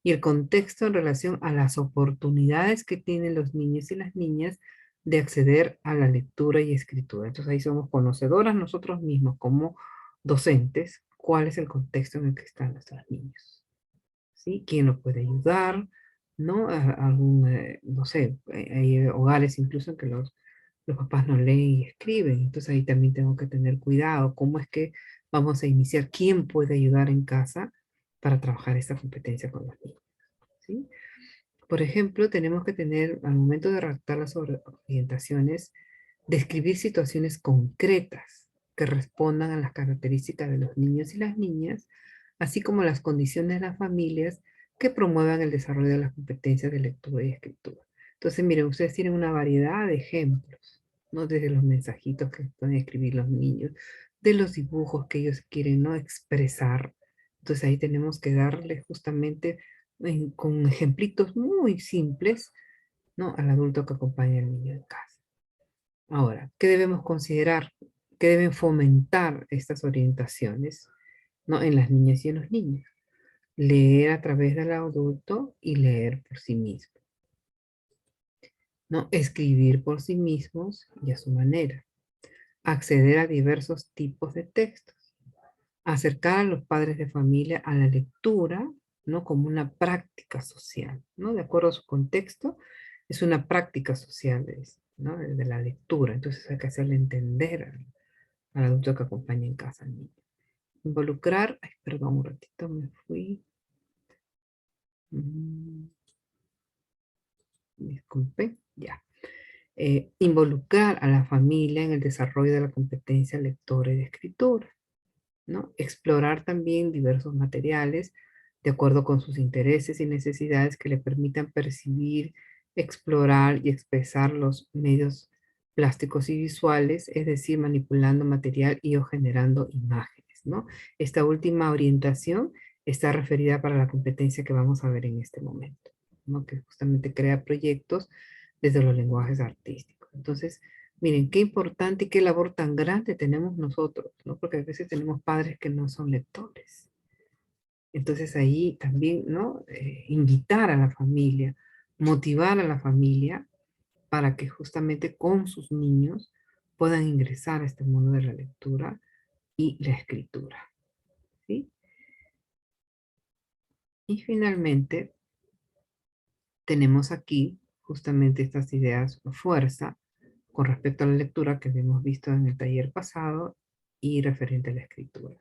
Y el contexto en relación a las oportunidades que tienen los niños y las niñas de acceder a la lectura y escritura. Entonces ahí somos conocedoras nosotros mismos como docentes, cuál es el contexto en el que están nuestros niños. ¿Sí? ¿Quién nos puede ayudar? ¿No? No sé, hay hogares incluso en que los papás no leen y escriben, entonces ahí también tengo que tener cuidado, cómo es que vamos a iniciar, quién puede ayudar en casa para trabajar esta competencia con los niños, ¿sí? Por ejemplo, tenemos que tener, al momento de redactar las orientaciones, describir situaciones concretas que respondan a las características de los niños y las niñas, así como las condiciones de las familias que promuevan el desarrollo de las competencias de lectura y escritura. Entonces, miren, ustedes tienen una variedad de ejemplos, ¿no? Desde los mensajitos que pueden escribir los niños, de los dibujos que ellos quieren, ¿no?, expresar. Entonces, ahí tenemos que darle justamente con ejemplitos muy simples, ¿no?, al adulto que acompaña al niño en casa. Ahora, ¿qué debemos considerar? ¿Qué deben fomentar estas orientaciones, ¿no?, en las niñas y en los niños? Leer a través del adulto y leer por sí mismo, ¿no? Escribir por sí mismos y a su manera. Acceder a diversos tipos de textos. Acercar a los padres de familia a la lectura, ¿no?, como una práctica social, ¿no? De acuerdo a su contexto, es una práctica social, ¿no?, de la lectura. Entonces hay que hacerle entender al adulto que acompaña en casa al niño. Involucrar, ay, perdón, un ratito me fui. Mm, Disculpe, ya. Involucrar a la familia en el desarrollo de la competencia lectora y de escritura, ¿no? Explorar también diversos materiales de acuerdo con sus intereses y necesidades que le permitan percibir, explorar y expresar los medios plásticos y visuales, es decir, manipulando material y o generando imágenes, ¿no? Esta última orientación está referida para la competencia que vamos a ver en este momento, ¿no?, que justamente crea proyectos desde los lenguajes artísticos. Entonces, miren, qué importante y qué labor tan grande tenemos nosotros, ¿no? Porque a veces tenemos padres que no son lectores. Entonces ahí también, ¿no? Invitar a la familia, motivar a la familia para que justamente con sus niños puedan ingresar a este mundo de la lectura y la escritura, ¿sí? Y finalmente tenemos aquí justamente estas ideas fuerza con respecto a la lectura que hemos visto en el taller pasado y referente a la escritura.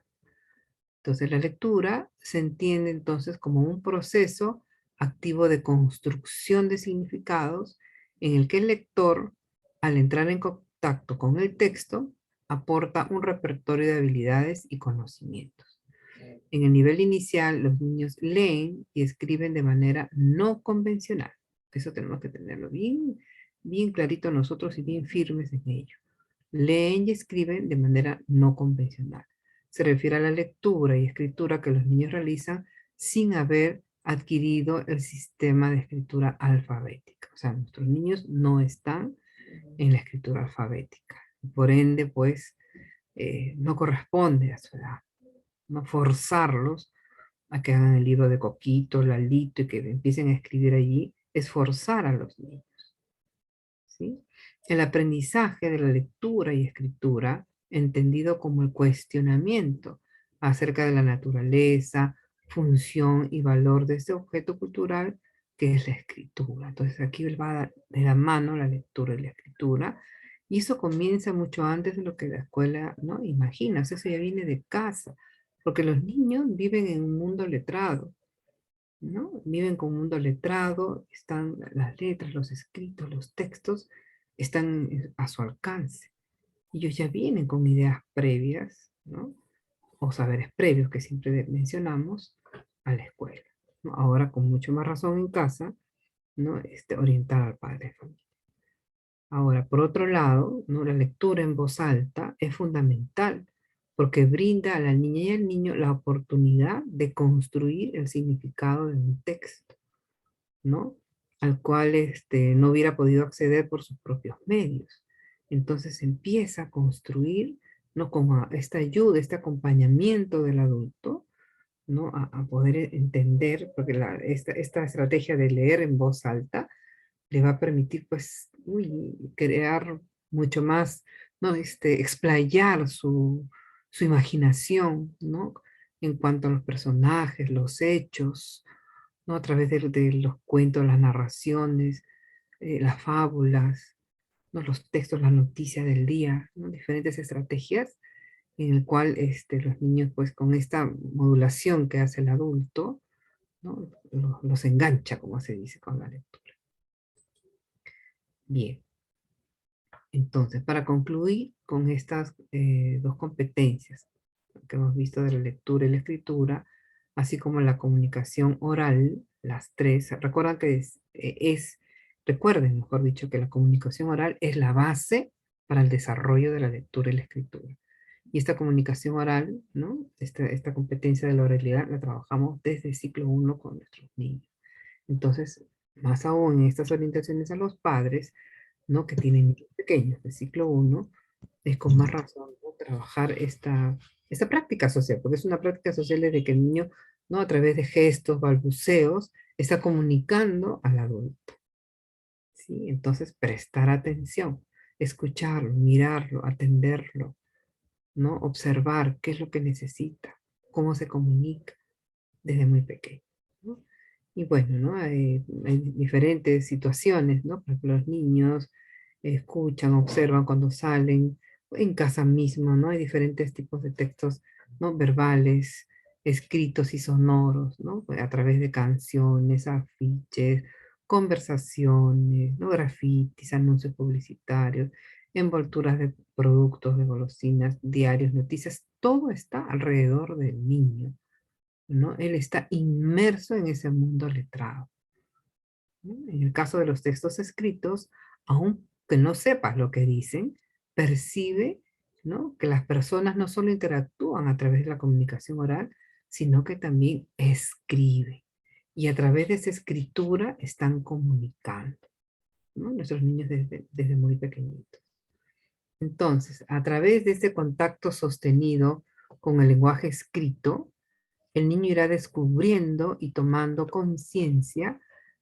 Entonces, la lectura se entiende entonces como un proceso activo de construcción de significados en el que el lector, al entrar en contacto con el texto, aporta un repertorio de habilidades y conocimientos. En el nivel inicial, los niños leen y escriben de manera no convencional. Eso tenemos que tenerlo bien, bien clarito nosotros y bien firmes en ello. Leen y escriben de manera no convencional. Se refiere a la lectura y escritura que los niños realizan sin haber adquirido el sistema de escritura alfabética. O sea, nuestros niños no están en la escritura alfabética. Por ende, pues, no corresponde a su edad. No forzarlos a que hagan el libro de Coquito, Lalito y que empiecen a escribir allí es forzar a los niños, ¿sí? El aprendizaje de la lectura y escritura, entendido como el cuestionamiento acerca de la naturaleza, función y valor de este objeto cultural que es la escritura. Entonces aquí va de la mano la lectura y la escritura, y eso comienza mucho antes de lo que la escuela, ¿no? Imagina, eso ya viene de casa, porque los niños viven en un mundo letrado, ¿no? Viven con un mundo letrado, están las letras, los escritos, los textos, están a su alcance. Ellos ya vienen con ideas previas, ¿no? O saberes previos que siempre mencionamos a la escuela, ¿no? Ahora con mucho más razón en casa, ¿no? Orientar al padre de familia. Ahora, por otro lado, ¿no? La lectura en voz alta es fundamental porque brinda a la niña y al niño la oportunidad de construir el significado de un texto, ¿no? Al cual no hubiera podido acceder por sus propios medios. Entonces empieza a construir, ¿no? Con esta ayuda, este acompañamiento del adulto, ¿no? A poder entender, porque esta estrategia de leer en voz alta le va a permitir, pues, crear mucho más, ¿no? Explayar su imaginación, ¿no? En cuanto a los personajes, los hechos, ¿no? A través de los cuentos, las narraciones, las fábulas, ¿no? Los textos, las noticias del día, ¿no? Diferentes estrategias en el cual los niños, pues con esta modulación que hace el adulto, ¿no? Los engancha, como se dice, con la lectura. Bien, entonces, para concluir con estas dos competencias que hemos visto de la lectura y la escritura, así como la comunicación oral, las tres, recuerden que recuerden, mejor dicho, que la comunicación oral es la base para el desarrollo de la lectura y la escritura. Y esta comunicación oral, ¿no? Esta competencia de la oralidad la trabajamos desde el ciclo 1 con nuestros niños. Entonces, más aún en estas orientaciones a los padres, ¿no? Que tienen niños pequeños de ciclo 1, es con más razón, ¿no? Trabajar esta práctica social, porque es una práctica social desde que el niño, ¿no? A través de gestos, balbuceos, está comunicando al adulto, ¿sí? Entonces, prestar atención, escucharlo, mirarlo, atenderlo, ¿no? Observar qué es lo que necesita, cómo se comunica desde muy pequeño, ¿no? Y bueno, ¿no? Hay diferentes situaciones, ¿no? Por ejemplo, los niños escuchan, observan cuando salen, en casa misma, ¿no? Hay diferentes tipos de textos, ¿no? Verbales, escritos y sonoros, ¿no? Pues, a través de canciones, afiches, conversaciones, ¿no? Grafitis, anuncios publicitarios, envolturas de productos, de golosinas, diarios, noticias, todo está alrededor del niño, ¿no? Él está inmerso en ese mundo letrado, ¿no? En el caso de los textos escritos, aunque no sepas lo que dicen, percibe, ¿no? Que las personas no solo interactúan a través de la comunicación oral, sino que también escriben. Y a través de esa escritura están comunicando, ¿no? Nuestros niños desde muy pequeñitos. Entonces, a través de ese contacto sostenido con el lenguaje escrito, el niño irá descubriendo y tomando conciencia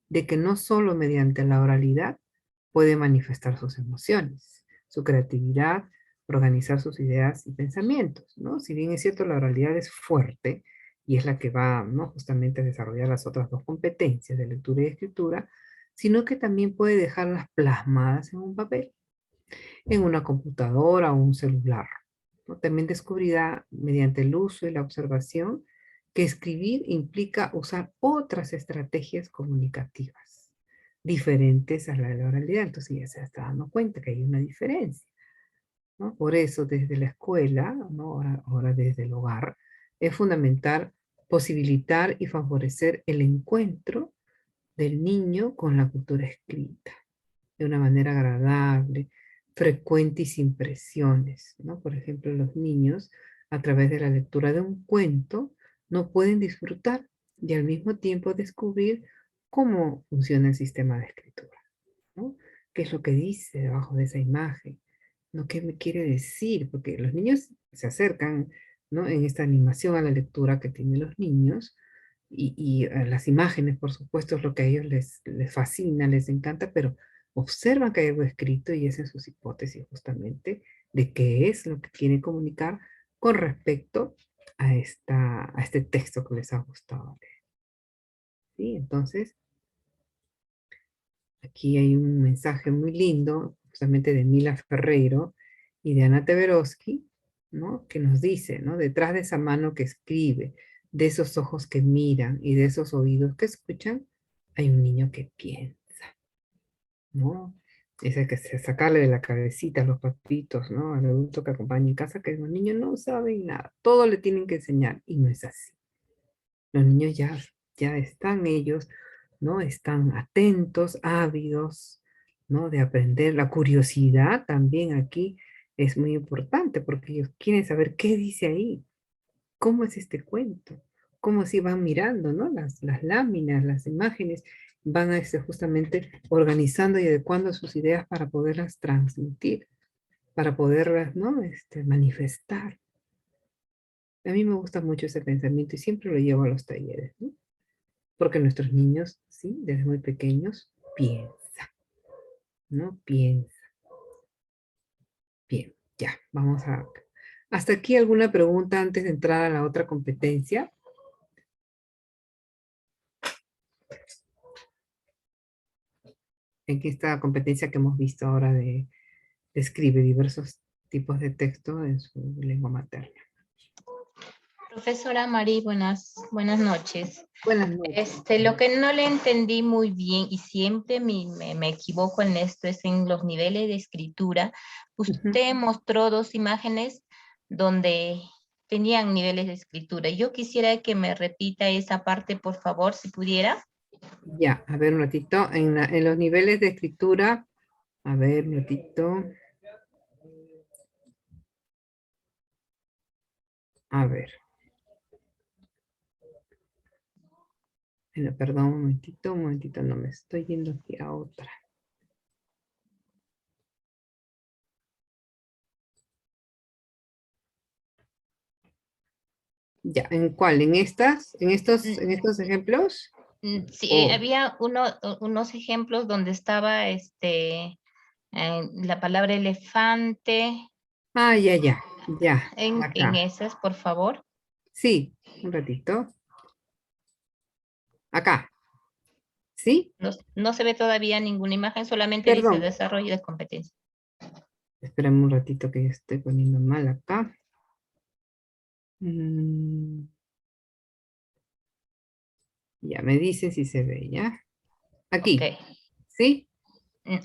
de que no solo mediante la oralidad puede manifestar sus emociones, su creatividad, organizar sus ideas y pensamientos, ¿no? Si bien es cierto, la oralidad es fuerte y es la que va, ¿no? Justamente a desarrollar las otras dos competencias de lectura y escritura, sino que también puede dejarlas plasmadas en un papel, en una computadora o un celular, ¿no? También descubrirá mediante el uso y la observación que escribir implica usar otras estrategias comunicativas diferentes a la de la oralidad. Entonces ya se está dando cuenta que hay una diferencia, ¿no? Por eso desde la escuela, ¿no? Ahora desde el hogar, es fundamental posibilitar y favorecer el encuentro del niño con la cultura escrita de una manera agradable, frecuente y sin presiones, ¿no? Por ejemplo, los niños, a través de la lectura de un cuento, no pueden disfrutar y al mismo tiempo descubrir cómo funciona el sistema de escritura, ¿no? ¿Qué es lo que dice debajo de esa imagen? ¿No? ¿Qué me quiere decir? Porque los niños se acercan, ¿no? En esta animación a la lectura que tienen los niños, las imágenes, por supuesto, es lo que a ellos les fascina, les encanta, pero observan que hay algo escrito y hacen sus hipótesis justamente de qué es lo que quieren comunicar con respecto a este texto que les ha gustado leer. ¿Sí? Entonces, aquí hay un mensaje muy lindo, justamente de Mila Ferreiro y de Ana Teberovsky, ¿no? Que nos dice, ¿no? Detrás de esa mano que escribe, de esos ojos que miran y de esos oídos que escuchan, hay un niño que piensa, ¿no? Ese que se sacarle de la cabecita a los papitos, ¿no? Al adulto que acompaña en casa, que los niños no saben nada, todo le tienen que enseñar, y no es así. Los niños ya están ellos, ¿no? Están atentos, ávidos, ¿no? De aprender. La curiosidad también aquí es muy importante porque ellos quieren saber qué dice ahí, cómo es este cuento, cómo si van mirando, ¿no? Las láminas, las imágenes, van a justamente organizando y adecuando sus ideas para poderlas transmitir, para poderlas, ¿no? Manifestar. A mí me gusta mucho ese pensamiento y siempre lo llevo a los talleres, ¿no? Porque nuestros niños, sí, desde muy pequeños, piensan, ¿no? Piensan. Bien, ya, vamos a... ¿Hasta aquí alguna pregunta antes de entrar a la otra competencia? En esta competencia que hemos visto ahora de escribe diversos tipos de texto en su lengua materna. Profesora Mari, buenas noches. Buenas noches. Lo que no le entendí muy bien y siempre me equivoco en esto es en los niveles de escritura. Usted mostró dos imágenes donde tenían niveles de escritura. Yo quisiera que me repita esa parte, por favor, si pudiera. Ya, a ver un ratito. En los niveles de escritura, a ver un ratito. A ver. Perdón, un momentito, no me estoy yendo aquí a otra. Ya, ¿en cuál? ¿En estas? ¿En estos ejemplos? Sí, Oh. había unos ejemplos donde estaba la palabra elefante. Ah, ya, En acá. esas, por favor. Sí, un ratito. Acá, ¿sí? No, no se ve todavía ninguna imagen, solamente dice Perdón. desarrollo de competencia. Espérame un ratito que ya estoy poniendo mal acá. Mm, ya, me dicen si se ve, ¿ya? Ok. Aquí, ¿sí?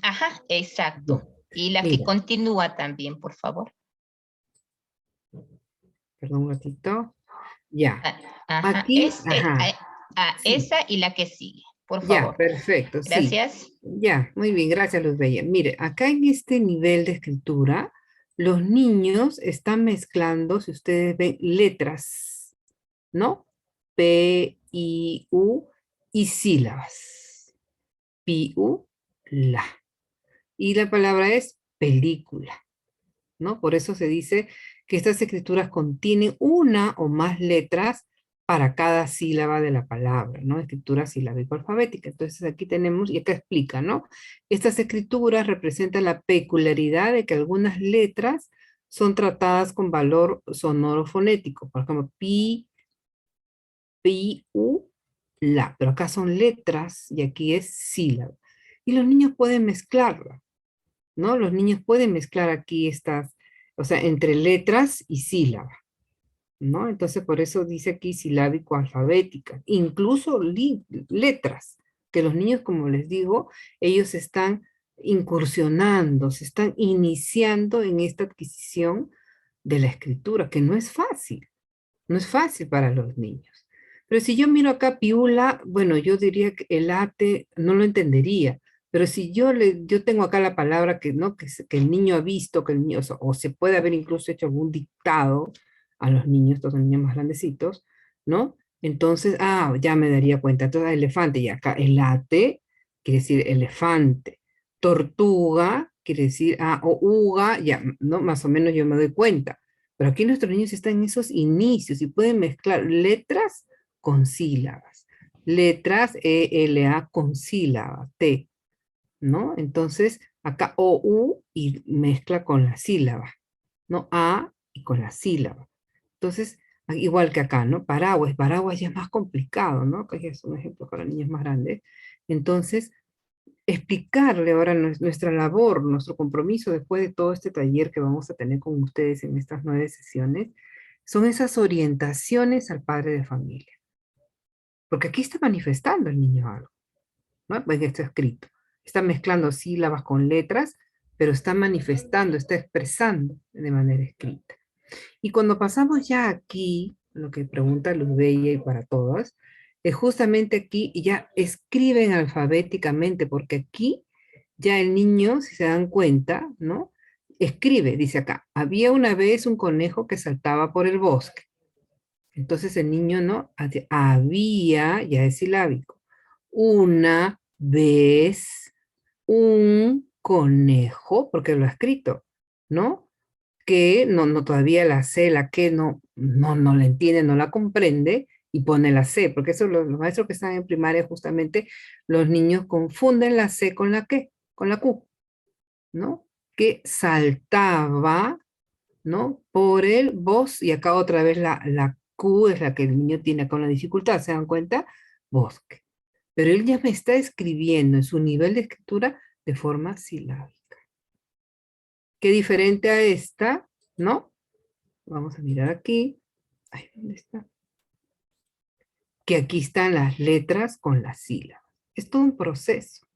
Ajá, Ya. exacto. Y la que Mira, continúa también, por favor. perdón un ratito. Ya. Ah, ajá, Aquí, ajá. Sí, esa y la que sigue, por ya, favor. perfecto, sí. Gracias. Ya, muy bien, gracias Luz Bella. Mire, acá en este nivel de escritura, los niños están mezclando, si ustedes ven, letras, ¿no? P, I, U y sílabas. Pi, U, la. Y la palabra es película, ¿no? Por eso se dice que estas escrituras contienen una o más letras para cada sílaba de la palabra, ¿no? Escritura silábico-alfabética. Entonces aquí tenemos, y acá explica, ¿no? Estas escrituras representan la peculiaridad de que algunas letras son tratadas con valor sonoro fonético. Por ejemplo, pi, pi, u, la. Pero acá son letras y aquí es sílaba. Y los niños pueden mezclarla, ¿no? Los niños pueden mezclar aquí estas, o sea, entre letras y sílaba, ¿no? Entonces, por eso dice aquí silábico alfabética, incluso letras, que los niños, como les digo, ellos están incursionando, se están iniciando en esta adquisición de la escritura, que no es fácil, no es fácil para los niños. Pero si yo miro acá piula, bueno, yo diría que el ate no lo entendería, pero si yo tengo acá la palabra que, ¿no? Que el niño ha visto, que el niño, o se puede haber incluso hecho algún dictado a los niños, estos son niños más grandecitos, ¿no? Entonces, ya me daría cuenta. Entonces, elefante, y acá el ate quiere decir elefante. Tortuga quiere decir, o uga, ya, ¿no? Más o menos yo me doy cuenta. Pero aquí nuestros niños están en esos inicios y pueden mezclar letras con sílabas. letras, ELA con sílaba, T, ¿no? Entonces, acá O, U y mezcla con la sílaba, ¿no? A y con la sílaba. Entonces, igual que acá, ¿no? Paraguas, paraguas ya es más complicado, ¿no? Que ya es un ejemplo para niños más grandes. Entonces, explicarle ahora nuestra labor, nuestro compromiso después de todo este taller que vamos a tener con ustedes en estas 9 sesiones, son esas orientaciones al padre de familia. Porque aquí está manifestando el niño algo, ¿no? Pues está escrito. Está mezclando sílabas con letras, pero está manifestando, está expresando de manera escrita. Y cuando pasamos ya aquí, lo que pregunta Luz Bella y para todas, es justamente aquí ya escriben alfabéticamente, porque aquí ya el niño, si se dan cuenta, ¿no? Escribe, dice acá, había una vez un conejo que saltaba por el bosque. Entonces el niño, ¿no? Había, ya es silábico, una vez un conejo, porque lo ha escrito, ¿no? Que no todavía la C, la que no la entiende, no la comprende, y pone la C, porque eso los maestros que están en primaria, justamente, los niños confunden la C con la que, con la Q, ¿no? Que saltaba, ¿no? Por el bosque, y acá otra vez la Q es la que el niño tiene con la dificultad, ¿se dan cuenta? Bosque. Pero él ya me está escribiendo en su nivel de escritura de forma silábica. Qué diferente a esta, ¿no? Vamos a mirar aquí. Ay, ¿dónde está? Que aquí están las letras con las sílabas. Es todo un proceso.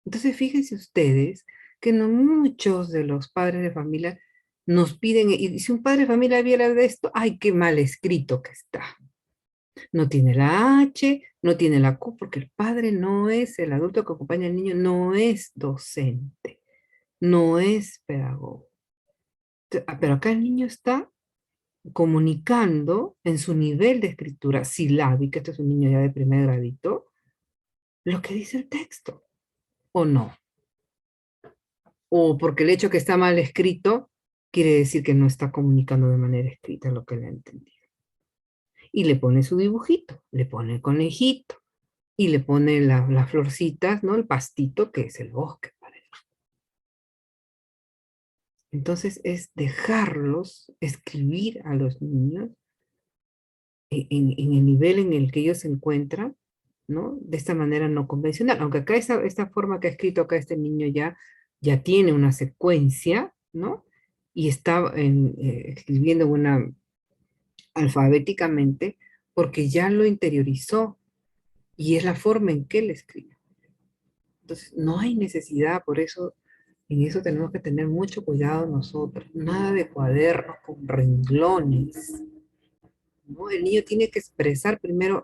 Entonces, fíjense ustedes que no muchos de los padres de familia nos piden, y si un padre de familia viera de esto, ay, qué mal escrito que está. No tiene la H, no tiene la Q, porque el padre no es, el adulto que acompaña al niño no es docente, no es pedagogo. Pero acá el niño está comunicando en su nivel de escritura silábica, este es un niño ya de primer gradito, lo que dice el texto, o no. O porque el hecho que está mal escrito quiere decir que no está comunicando de manera escrita lo que le ha entendido. Y le pone su dibujito, le pone el conejito, y le pone las florcitas, ¿no? El pastito que es el bosque para él. Entonces es dejarlos escribir a los niños en el nivel en el que ellos se encuentran, ¿no? De esta manera no convencional. Aunque acá esta forma que ha escrito acá este niño ya tiene una secuencia, ¿no? Y está escribiendo una alfabéticamente porque ya lo interiorizó y es la forma en que él escribe. Entonces, no hay necesidad, por eso, en eso tenemos que tener mucho cuidado nosotros. Nada de cuadernos con renglones, ¿no? El niño tiene que expresar primero,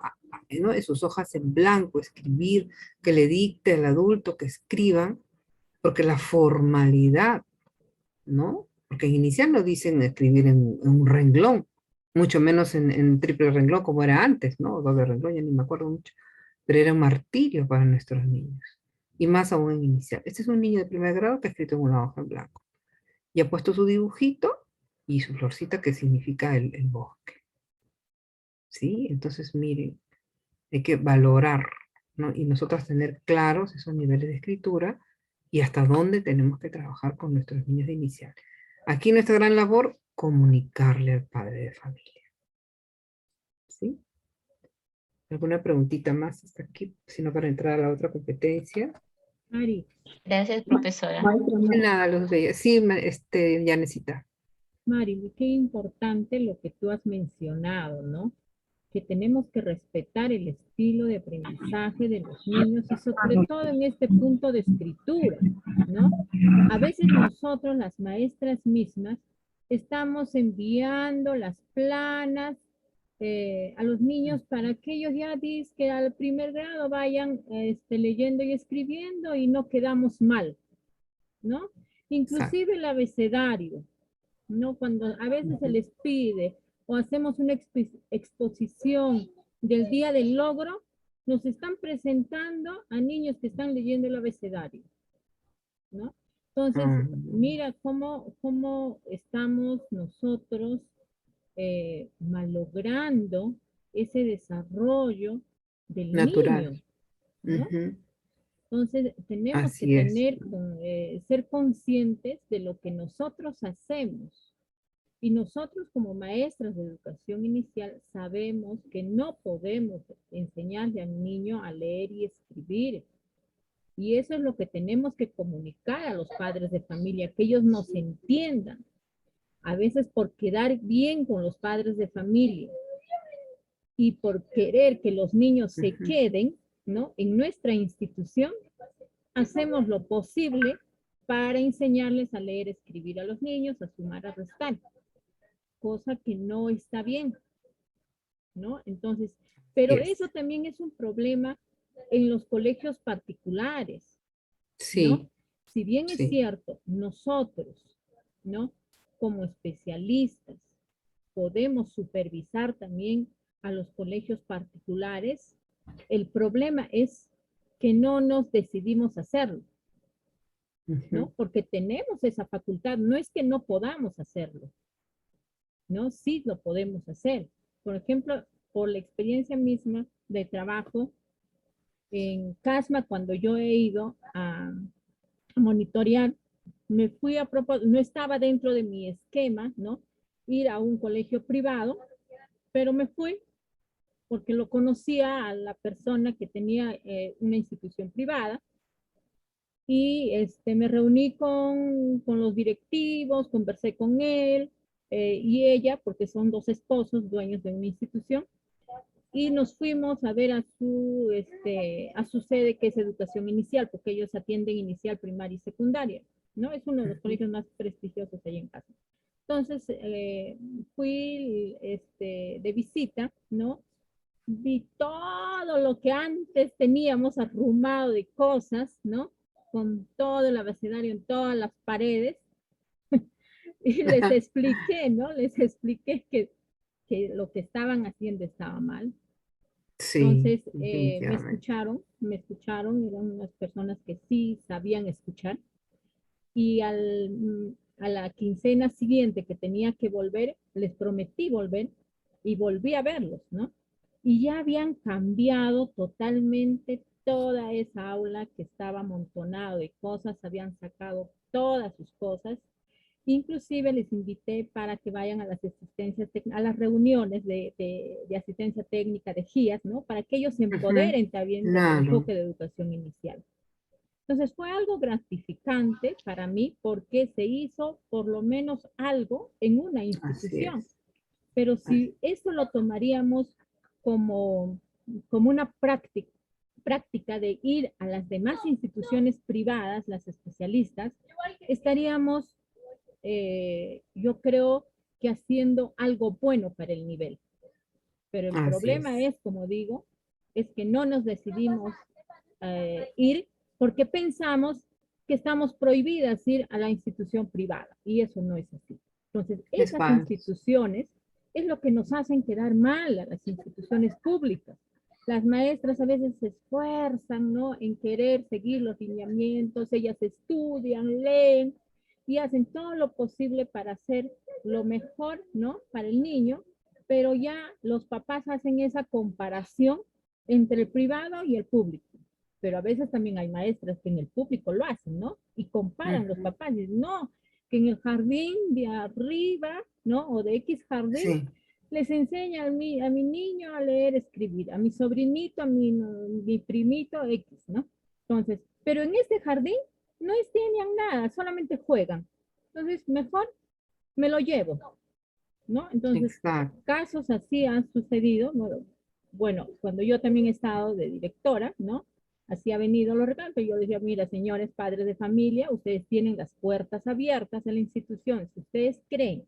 ¿no? En sus hojas en blanco, escribir, que le dicte al adulto que escriban, porque la formalidad, ¿no? Porque en inicial no dicen escribir en un renglón, mucho menos en triple renglón como era antes, ¿no? Doble renglón, ya ni me acuerdo mucho, pero era un martirio para nuestros niños, y más aún en inicial. Este es un niño de primer grado que ha escrito en una hoja en blanco, y ha puesto su dibujito y su florcita que significa el bosque, ¿sí? Entonces, miren, hay que valorar, ¿no? Y nosotros tener claros esos niveles de escritura y hasta dónde tenemos que trabajar con nuestros niños de inicial. Aquí nuestra gran labor, comunicarle al padre de familia. ¿Sí? ¿Alguna preguntita más hasta aquí? Sino para entrar a la otra competencia. Mari, Gracias, profesora. Nada, los veía. Sí, ya necesita. Mari, qué importante lo que tú has mencionado, ¿no? Que tenemos que respetar el estilo de aprendizaje de los niños y sobre todo en este punto de escritura, ¿no? A veces nosotros, las maestras mismas, estamos enviando las planas a los niños para que ellos ya dicen que al primer grado vayan leyendo y escribiendo y no quedamos mal, ¿no? Exacto. Inclusive el abecedario, ¿no? Cuando a veces se les pide o hacemos una exposición del día del logro, nos están presentando a niños que están leyendo el abecedario, ¿no? Entonces, mira cómo estamos nosotros malogrando ese desarrollo del Natural. niño, ¿no? Ujú. Entonces, tenemos que Así es. ser conscientes de lo que nosotros hacemos. Y nosotros como maestras de educación inicial sabemos que no podemos enseñarle al niño a leer y escribir. Y eso es lo que tenemos que comunicar a los padres de familia, que ellos nos entiendan. A veces por quedar bien con los padres de familia y por querer que los niños se Ujú. queden, ¿no? En nuestra institución, hacemos lo posible para enseñarles a leer, escribir a los niños, a sumar, a restar, cosa que no está bien, ¿no? Entonces, pero Yes. eso también es un problema en los colegios particulares, ¿no? Sí, Si bien es sí. cierto, nosotros, ¿no? Como especialistas, podemos supervisar también a los colegios particulares, el problema es que no nos decidimos hacerlo, ¿no? Ujú. Porque tenemos esa facultad, no es que no podamos hacerlo, ¿no? Sí lo podemos hacer. Por ejemplo, por la experiencia misma de trabajo en CASMA, cuando yo he ido a monitorear, me fui a propósito, no estaba dentro de mi esquema, ¿no? Ir a un colegio privado, pero me fui porque lo conocía a la persona que tenía una institución privada y me reuní con los directivos, conversé con él y ella, porque son dos esposos dueños de una institución, y nos fuimos a ver a su sede, que es educación inicial, porque ellos atienden inicial, primaria y secundaria, ¿no? Es uno de los Ujú. colegios más prestigiosos ahí en casa. Entonces, fui de visita, ¿no? Vi todo lo que antes teníamos arrumado de cosas, ¿no? Con todo el abecedario en todas las paredes, y les expliqué, ¿no? Les expliqué que lo que estaban haciendo estaba mal. Sí, Entonces, definitivamente. me escucharon, eran unas personas que sí sabían escuchar, y a la quincena siguiente que tenía que volver, les prometí volver y volví a verlos, ¿no? Y ya habían cambiado totalmente toda esa aula que estaba amontonado de cosas, habían sacado todas sus cosas. Inclusive les invité para que vayan a las asistencias, a las reuniones de asistencia técnica de GIAS, ¿no? Para que ellos se Ujú. empoderen también del Claro, enfoque de educación inicial. Entonces fue algo gratificante para mí porque se hizo por lo menos algo en una así institución. es. Pero Así- si esto lo tomaríamos como, como una práctica de ir a las demás instituciones privadas, las especialistas, estaríamos, yo creo que haciendo algo bueno para el nivel. Pero el Así problema es. es, como digo, es que no nos decidimos ir porque pensamos que estamos prohibidas ir a la institución privada y eso no es así. Entonces, Es esas falso. instituciones es lo que nos hacen quedar mal a las instituciones públicas. Las maestras a veces se esfuerzan, ¿no? En querer seguir los lineamientos, ellas estudian, leen y hacen todo lo posible para hacer lo mejor, ¿no? Para el niño, pero ya los papás hacen esa comparación entre el privado y el público. Pero a veces también hay maestras que en el público lo hacen, ¿no? Y comparan los Ujú. papás, y dicen, no, que en el jardín de arriba, ¿no? O de X jardín, Sí, les enseña a mi niño a leer, escribir, a mi sobrinito, mi primito X, ¿no? Entonces, pero en este jardín no enseñan nada, solamente juegan. Entonces, mejor me lo llevo, ¿no? Entonces, exacto. casos así han sucedido, ¿no? Bueno, cuando yo también he estado de directora, ¿no? Así ha venido los reclamos. Yo decía, mira, señores padres de familia, ustedes tienen las puertas abiertas a la institución. Si ustedes creen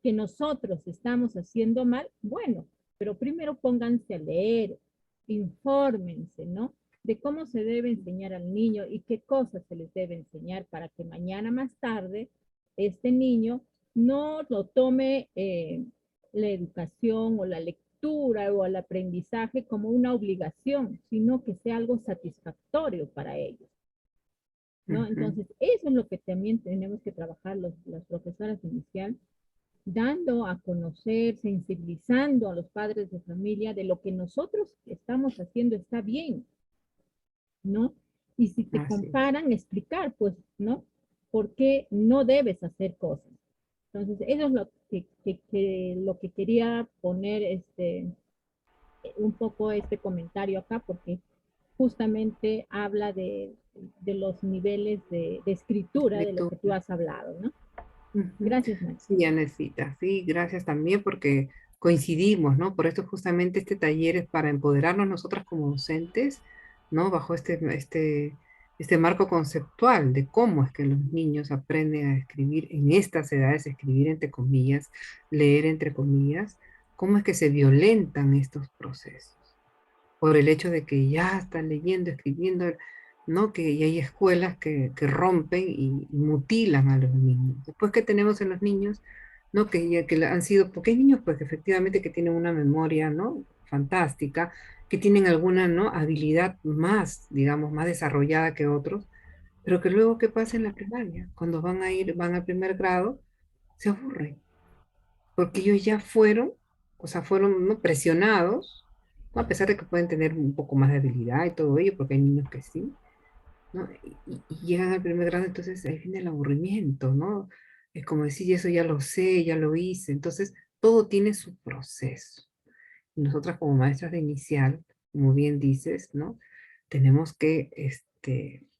que nosotros estamos haciendo mal, bueno, pero primero pónganse a leer, infórmense, ¿no? De cómo se debe enseñar al niño y qué cosas se les debe enseñar para que mañana más tarde este niño no lo tome la educación o la lectura o el aprendizaje como una obligación, sino que sea algo satisfactorio para ellos, ¿no? Ujú. Entonces, eso es lo que también tenemos que trabajar los profesores inicial, dando a conocer, sensibilizando a los padres de familia de lo que nosotros estamos haciendo está bien, ¿no? Y si te Así es. comparan, explicar, pues, ¿no? ¿Por qué no debes hacer cosas? Entonces, eso es lo que quería poner un poco este comentario acá, porque justamente habla de los niveles de escritura de lo que tú Lectura. has hablado, ¿no? Ujú. Gracias, Max. Sí, Yanecita, sí, gracias también porque coincidimos, ¿no? Por eso justamente este taller es para empoderarnos nosotras como docentes, ¿no? Bajo este marco conceptual de cómo es que los niños aprenden a escribir en estas edades, escribir entre comillas, leer entre comillas, cómo es que se violentan estos procesos por el hecho de que ya están leyendo, escribiendo, ¿no? Que y hay escuelas que rompen y mutilan a los niños. Después que tenemos en los niños, ¿no? Han sido, porque hay niños pues efectivamente que tienen una memoria, ¿no? Fantástica, que tienen alguna, ¿no? Habilidad más, digamos, más desarrollada que otros, pero que luego, ¿qué pasa en la primaria? Cuando van al primer grado, se aburren porque ellos ya fueron, o sea, fueron, ¿no? Presionados, ¿no? A pesar de que pueden tener un poco más de habilidad y todo ello, porque hay niños que sí, ¿no? Y llegan al primer grado, entonces ahí viene el aburrimiento, ¿no? Es como decir, eso ya lo sé, ya lo hice, entonces todo tiene su proceso. Y nosotras como maestras de inicial, como bien dices, ¿no? Tenemos que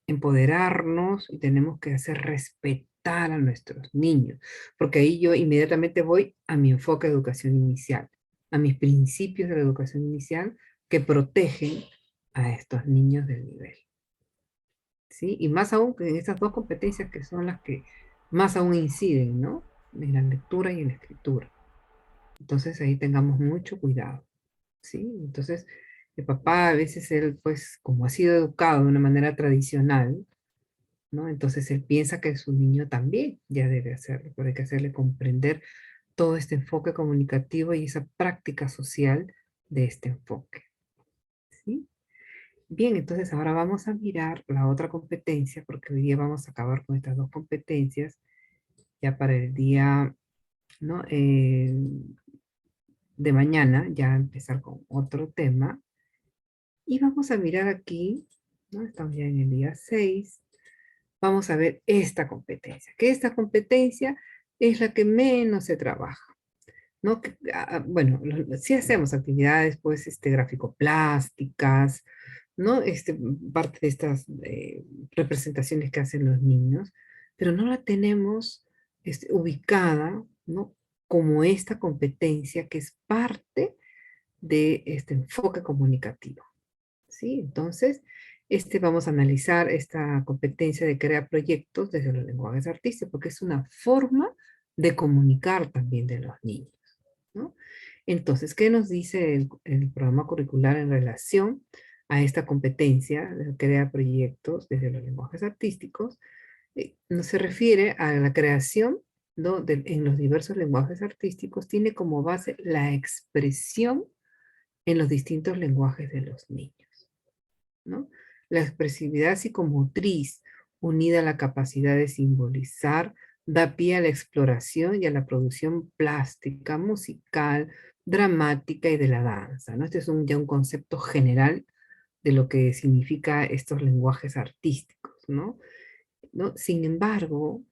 empoderarnos y tenemos que hacer respetar a nuestros niños, porque ahí yo inmediatamente voy a mi enfoque de educación inicial, a mis principios de la educación inicial que protegen a estos niños del nivel, ¿sí? Y más aún que en estas dos competencias que son las que más aún inciden, ¿no? En la lectura y en la escritura. Entonces ahí tengamos mucho cuidado. ¿Sí? Entonces, el papá a veces él, pues, como ha sido educado de una manera tradicional, ¿no? Entonces él piensa que su niño también ya debe hacerlo, pero hay que hacerle comprender todo este enfoque comunicativo y esa práctica social de este enfoque, ¿sí? Bien, entonces ahora vamos a mirar la otra competencia, porque hoy día vamos a acabar con estas dos competencias, ya para el día, ¿no? De mañana, ya empezar con otro tema. Y vamos a mirar aquí, ¿no? Estamos ya en el día 6. Vamos a ver esta competencia, que esta competencia es la que menos se trabaja, ¿no? Bueno, sí hacemos actividades, pues, gráfico-plásticas, ¿no? Parte de estas representaciones que hacen los niños, pero no la tenemos ubicada, ¿no? Como esta competencia que es parte de este enfoque comunicativo. ¿Sí? Entonces, vamos a analizar esta competencia de crear proyectos desde los lenguajes artísticos, porque es una forma de comunicar también de los niños, ¿no? Entonces, ¿qué nos dice el programa curricular en relación a esta competencia de crear proyectos desde los lenguajes artísticos? No se refiere a la creación, ¿no? En los diversos lenguajes artísticos, tiene como base la expresión en los distintos lenguajes de los niños, ¿no? La expresividad psicomotriz, unida a la capacidad de simbolizar, da pie a la exploración y a la producción plástica, musical, dramática y de la danza, ¿no? Este es ya un concepto general de lo que significa estos lenguajes artísticos, ¿no? ¿No? Sin embargo,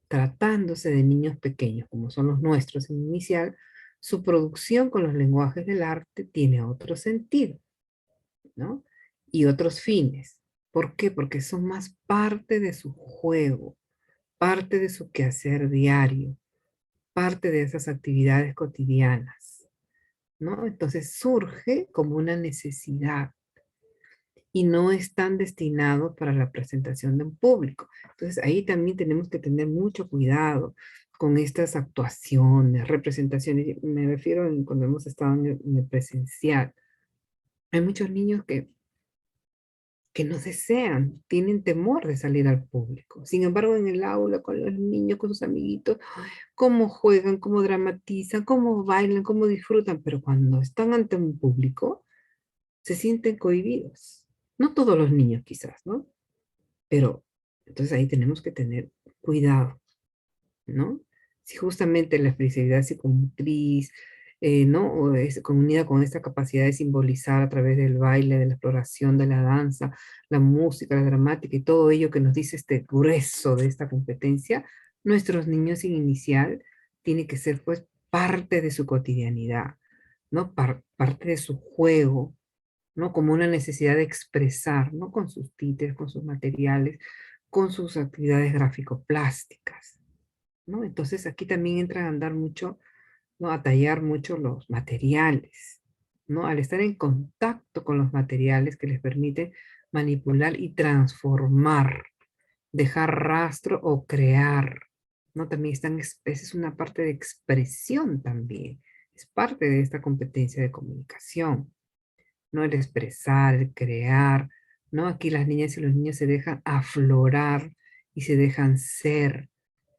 tratándose de niños pequeños, como son los nuestros en inicial, su producción con los lenguajes del arte tiene otro sentido, ¿no? Y otros fines. ¿Por qué? Porque son más parte de su juego, parte de su quehacer diario, parte de esas actividades cotidianas, ¿no? Entonces surge como una necesidad y no están destinados para la presentación de un público. Entonces ahí también tenemos que tener mucho cuidado con estas actuaciones, representaciones. Me refiero cuando hemos estado en el presencial. Hay muchos niños que no desean, tienen temor de salir al público. Sin embargo, en el aula, con los niños, con sus amiguitos, cómo juegan, cómo dramatizan, cómo bailan, cómo disfrutan, pero cuando están ante un público, se sienten cohibidos. No todos los niños quizás, ¿no? Pero entonces ahí tenemos que tener cuidado, ¿no? Si justamente la expresividad psicomotriz, ¿no? O es unida con esta capacidad de simbolizar a través del baile, de la exploración, de la danza, la música, la dramática y todo ello que nos dice este grueso de esta competencia, nuestros niños sin inicial tiene que ser pues parte de su cotidianidad, ¿no? Parte de su juego, ¿no? Como una necesidad de expresar, ¿no? Con sus títeres, con sus materiales, con sus actividades gráfico-plásticas, ¿no? Entonces aquí también entra a andar mucho, ¿no? A tallar mucho los materiales, ¿no? Al estar en contacto con los materiales que les permite manipular y transformar, dejar rastro o crear, ¿no? También esa es una parte de expresión también, es parte de esta competencia de comunicación, ¿no? El expresar, el crear, ¿no? Aquí las niñas y los niños se dejan aflorar y se dejan ser,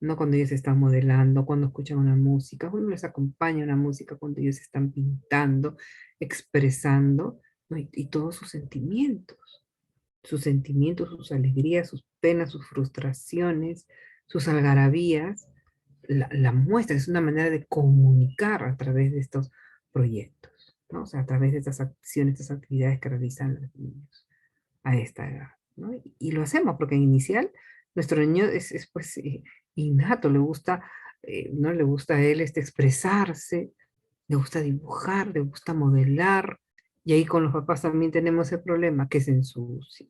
¿no? Cuando ellos están modelando, cuando escuchan una música, cuando les acompaña una música, cuando ellos están pintando, expresando, ¿no? Y todos sus sentimientos, sus alegrías, sus penas, sus frustraciones, sus algarabías, la muestra, es una manera de comunicar a través de estos proyectos, ¿no? O sea, a través de estas acciones, estas actividades que realizan los niños a esta edad, ¿no? Y lo hacemos porque en inicial nuestro niño es pues innato, le gusta, ¿no? Le gusta a él expresarse, le gusta dibujar, le gusta modelar, y ahí con los papás también tenemos el problema que se ensucia,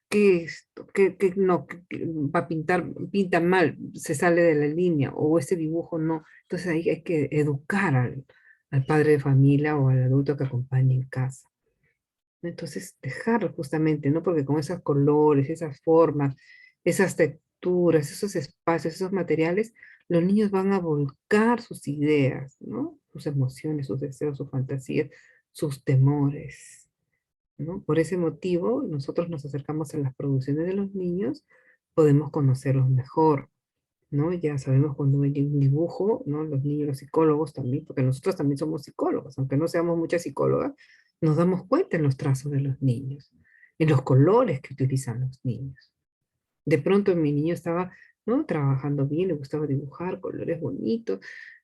que esto, que no, que va a pintar, pinta mal, se sale de la línea, o ese dibujo no. Entonces ahí hay que educar al padre de familia o al adulto que acompañe en casa. Entonces dejarlo justamente, ¿no? Porque con esos colores, esas formas, esas texturas, esos espacios, esos materiales, los niños van a volcar sus ideas, ¿no? Sus emociones, sus deseos, sus fantasías, sus temores, ¿no? Por ese motivo, nosotros nos acercamos a las producciones de los niños, podemos conocerlos mejor, ¿no? Ya sabemos cuando hay un dibujo, ¿no? Los niños, los psicólogos también, porque nosotros también somos psicólogos, aunque no seamos muchas psicólogas, nos damos cuenta en los trazos de los niños, en los colores que utilizan los niños. De pronto mi niño estaba, ¿no? Trabajando bien, le gustaba dibujar, colores bonitos,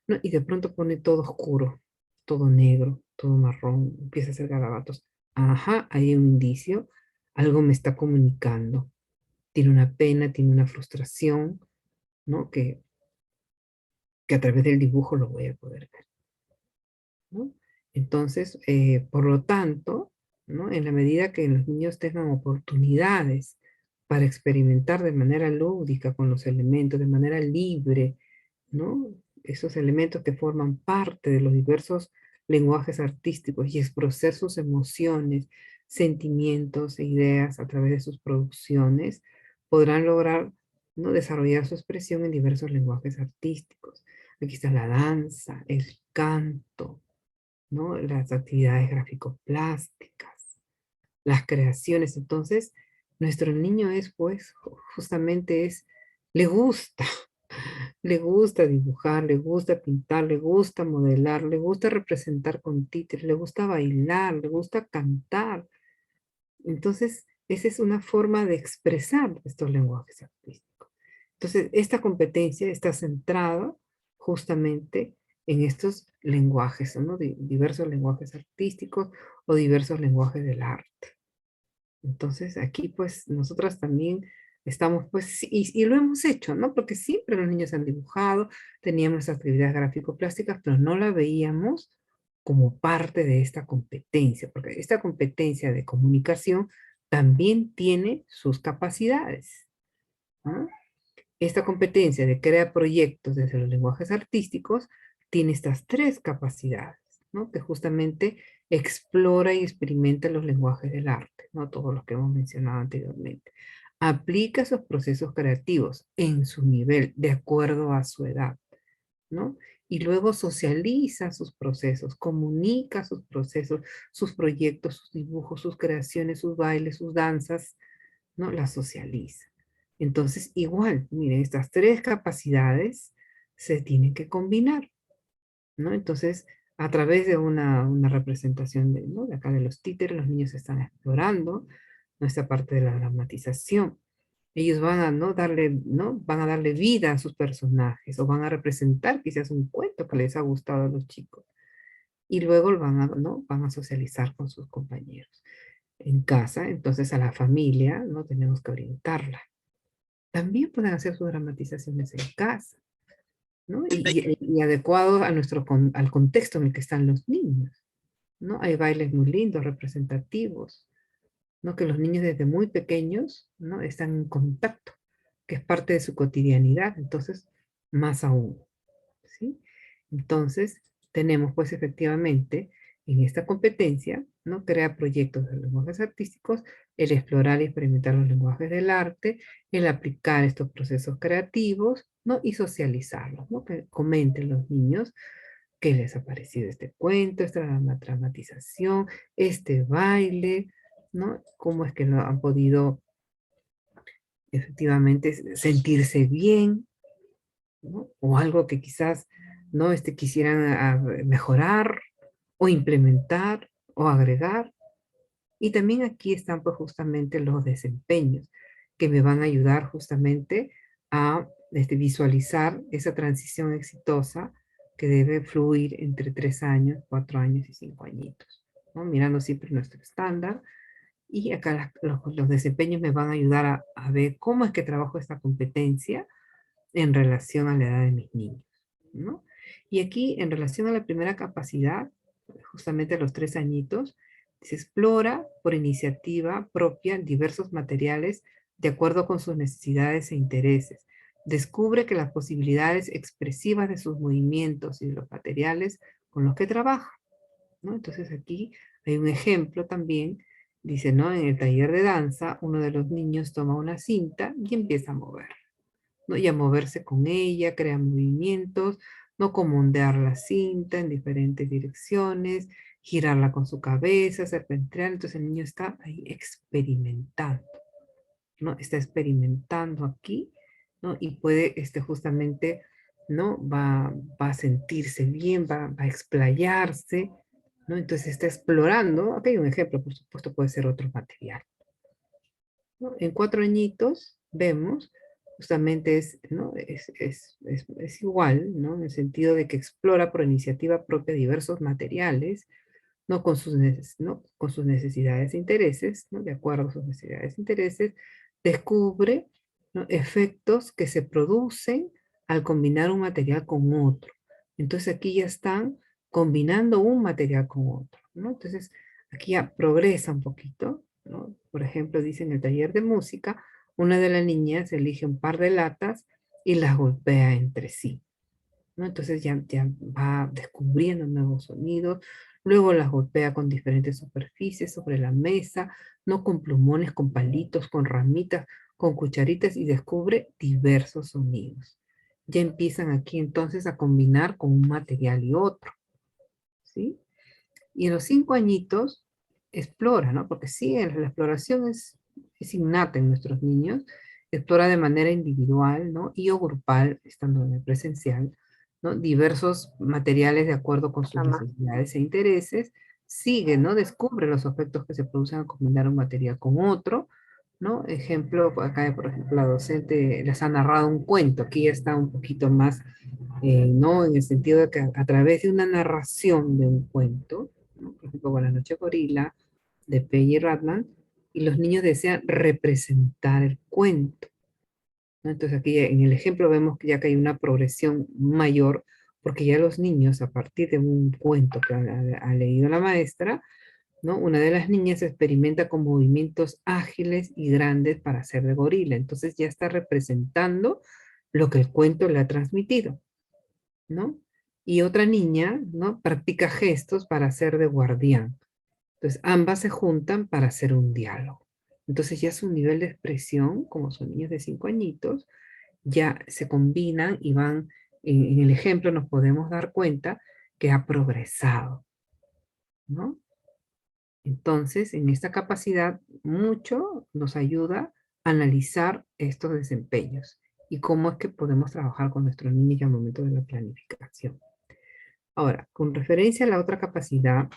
¿no? Y de pronto pone todo oscuro, todo negro, todo marrón, empieza a hacer garabatos. Ajá, hay un indicio, algo me está comunicando. Tiene una pena, tiene una frustración, ¿no? Que a través del dibujo lo voy a poder ver, ¿no? Entonces, por lo tanto, ¿no? En la medida que los niños tengan oportunidades para experimentar de manera lúdica con los elementos, de manera libre, ¿no? Esos elementos que forman parte de los diversos lenguajes artísticos y expresar sus emociones, sentimientos e ideas a través de sus producciones, podrán lograr, ¿no? Desarrollar su expresión en diversos lenguajes artísticos. Aquí está la danza, el canto, ¿no? Las actividades gráfico-plásticas, las creaciones. Entonces, nuestro niño es, pues, justamente le gusta, le gusta dibujar, le gusta pintar, le gusta modelar, le gusta representar con títeres, le gusta bailar, le gusta cantar. Entonces, esa es una forma de expresar estos lenguajes artísticos. Entonces, esta competencia está centrada justamente en estos lenguajes, ¿no? Diversos lenguajes artísticos o diversos lenguajes del arte. Entonces, aquí pues nosotras también estamos pues, y lo hemos hecho, ¿no? Porque siempre los niños han dibujado, teníamos actividades gráfico-plásticas, pero no la veíamos como parte de esta competencia, porque esta competencia de comunicación también tiene sus capacidades, ¿no? Esta competencia de crear proyectos desde los lenguajes artísticos tiene estas tres capacidades, ¿no? Que justamente explora y experimenta los lenguajes del arte, ¿no? Todos los que hemos mencionado anteriormente. Aplica esos procesos creativos en su nivel, de acuerdo a su edad, ¿no? Y luego socializa sus procesos, comunica sus procesos, sus proyectos, sus dibujos, sus creaciones, sus bailes, sus danzas, ¿no? Las socializa. Entonces, igual, miren, estas tres capacidades se tienen que combinar, ¿no? Entonces, a través de una representación de, ¿no? De acá de los títeres, los niños están explorando nuestra parte de la dramatización. Ellos van a, ¿no? Van a darle vida a sus personajes o van a representar quizás un cuento que les ha gustado a los chicos. Y luego van a, ¿no? Van a socializar con sus compañeros. En casa, entonces a la familia, ¿no? Tenemos que orientarla. También pueden hacer sus dramatizaciones en casa, ¿no? Y adecuados a al contexto en el que están los niños, ¿no? Hay bailes muy lindos, representativos, ¿no? Que los niños desde muy pequeños, ¿no? Están en contacto, que es parte de su cotidianidad, entonces, más aún, ¿sí? Entonces, tenemos pues efectivamente en esta competencia, ¿no? Crear proyectos de lenguajes artísticos, el explorar y experimentar los lenguajes del arte, el aplicar estos procesos creativos, ¿no? Y socializarlos, ¿no? Que comenten los niños qué les ha parecido este cuento, esta dramatización, este baile, ¿no? Cómo es que lo han podido efectivamente sentirse bien, ¿no? O algo que quizás no quisieran mejorar o implementar o agregar. Y también aquí están pues justamente los desempeños que me van a ayudar justamente a visualizar esa transición exitosa que debe fluir entre 3 años, 4 años y 5 añitos, ¿no? Mirando siempre nuestro estándar. Y acá los desempeños me van a ayudar a ver cómo es que trabajo esta competencia en relación a la edad de mis niños, ¿no? Y aquí, en relación a la primera capacidad, justamente a los 3 añitos, se explora por iniciativa propia diversos materiales de acuerdo con sus necesidades e intereses. Descubre que las posibilidades expresivas de sus movimientos y de los materiales con los que trabaja, ¿no? Entonces aquí hay un ejemplo también, dice, ¿no? En el taller de danza, uno de los niños toma una cinta y empieza a mover, ¿no? Y a moverse con ella, crea movimientos, ¿no? Como ondear la cinta en diferentes direcciones, girarla con su cabeza, serpentear. Entonces el niño está ahí experimentando, ¿no? Está experimentando aquí, ¿no? Y puede, justamente, ¿no? Va a sentirse bien, va a explayarse, ¿no? Entonces está explorando. Aquí hay un ejemplo, por supuesto, puede ser otro material, ¿no? En 4 añitos vemos, justamente ¿no? Es igual, ¿no? En el sentido de que explora por iniciativa propia diversos materiales, ¿no? ¿no? Con sus necesidades e intereses, ¿no? De acuerdo a sus necesidades e intereses, descubre, ¿no? Efectos que se producen al combinar un material con otro. Entonces aquí ya están combinando un material con otro, ¿no? Entonces aquí ya progresa un poquito, ¿no? Por ejemplo, dice en el taller de música, una de las niñas elige un par de latas y las golpea entre sí, ¿no? Entonces ya va descubriendo nuevos sonidos, luego las golpea con diferentes superficies sobre la mesa, ¿no? Con plumones, con palitos, con ramitas, con cucharitas y descubre diversos sonidos. Ya empiezan aquí entonces a combinar con un material y otro, ¿sí? Y en los 5 añitos explora, ¿no? Porque sí, la exploración es innata en nuestros niños, explora de manera individual, ¿no? Y o grupal, estando en el presencial, ¿no? Diversos materiales de acuerdo con sus necesidades e intereses, sigue, ¿no? Descubre los efectos que se producen al combinar un material con otro, ¿no? Ejemplo, acá por ejemplo la docente les ha narrado un cuento, aquí ya está un poquito más, ¿no? En el sentido de que a través de una narración de un cuento, ¿no? Por ejemplo, Buenas noches Gorila, de Peggy Ratman, y los niños desean representar el cuento, ¿no? Entonces aquí en el ejemplo vemos que ya que hay una progresión mayor, porque ya los niños, a partir de un cuento que ha leído la maestra, ¿no? Una de las niñas experimenta con movimientos ágiles y grandes para hacer de gorila, entonces ya está representando lo que el cuento le ha transmitido, ¿no? Y otra niña, ¿no? Practica gestos para hacer de guardián. Entonces, ambas se juntan para hacer un diálogo. Entonces, ya su nivel de expresión, como son niños de 5 añitos, ya se combinan y van, en el ejemplo nos podemos dar cuenta que ha progresado, ¿no? Entonces, en esta capacidad, mucho nos ayuda a analizar estos desempeños y cómo es que podemos trabajar con nuestros niños al momento de la planificación. Ahora, con referencia a la otra capacidad,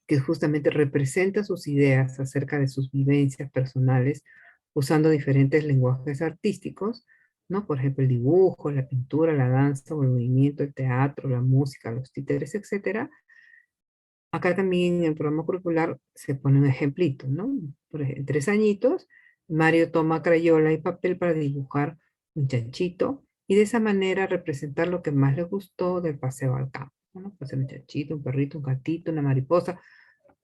que justamente representa sus ideas acerca de sus vivencias personales, usando diferentes lenguajes artísticos, ¿no? Por ejemplo, el dibujo, la pintura, la danza o el movimiento, el teatro, la música, los títeres, etcétera. Acá también en el programa curricular se pone un ejemplito, ¿no? Por ejemplo, 3 añitos, Mario toma crayola y papel para dibujar un chanchito y de esa manera representar lo que más le gustó del paseo al campo, ¿no? Puede ser un chanchito, un perrito, un gatito, una mariposa,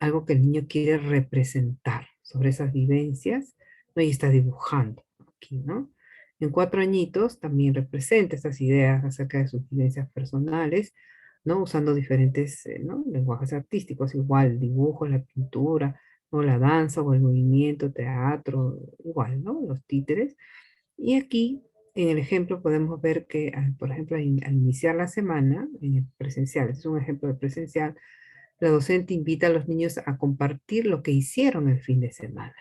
algo que el niño quiere representar sobre esas vivencias, ¿no? Y está dibujando aquí, ¿no? En 4 añitos también representa estas ideas acerca de sus vivencias personales, ¿no? Usando diferentes, ¿no? lenguajes artísticos, igual, dibujo, la pintura, o la danza, o el movimiento, teatro, igual, ¿no? Los títeres. Y aquí, en el ejemplo, podemos ver que, por ejemplo, al iniciar la semana, en el presencial, este es un ejemplo de presencial, la docente invita a los niños a compartir lo que hicieron el fin de semana.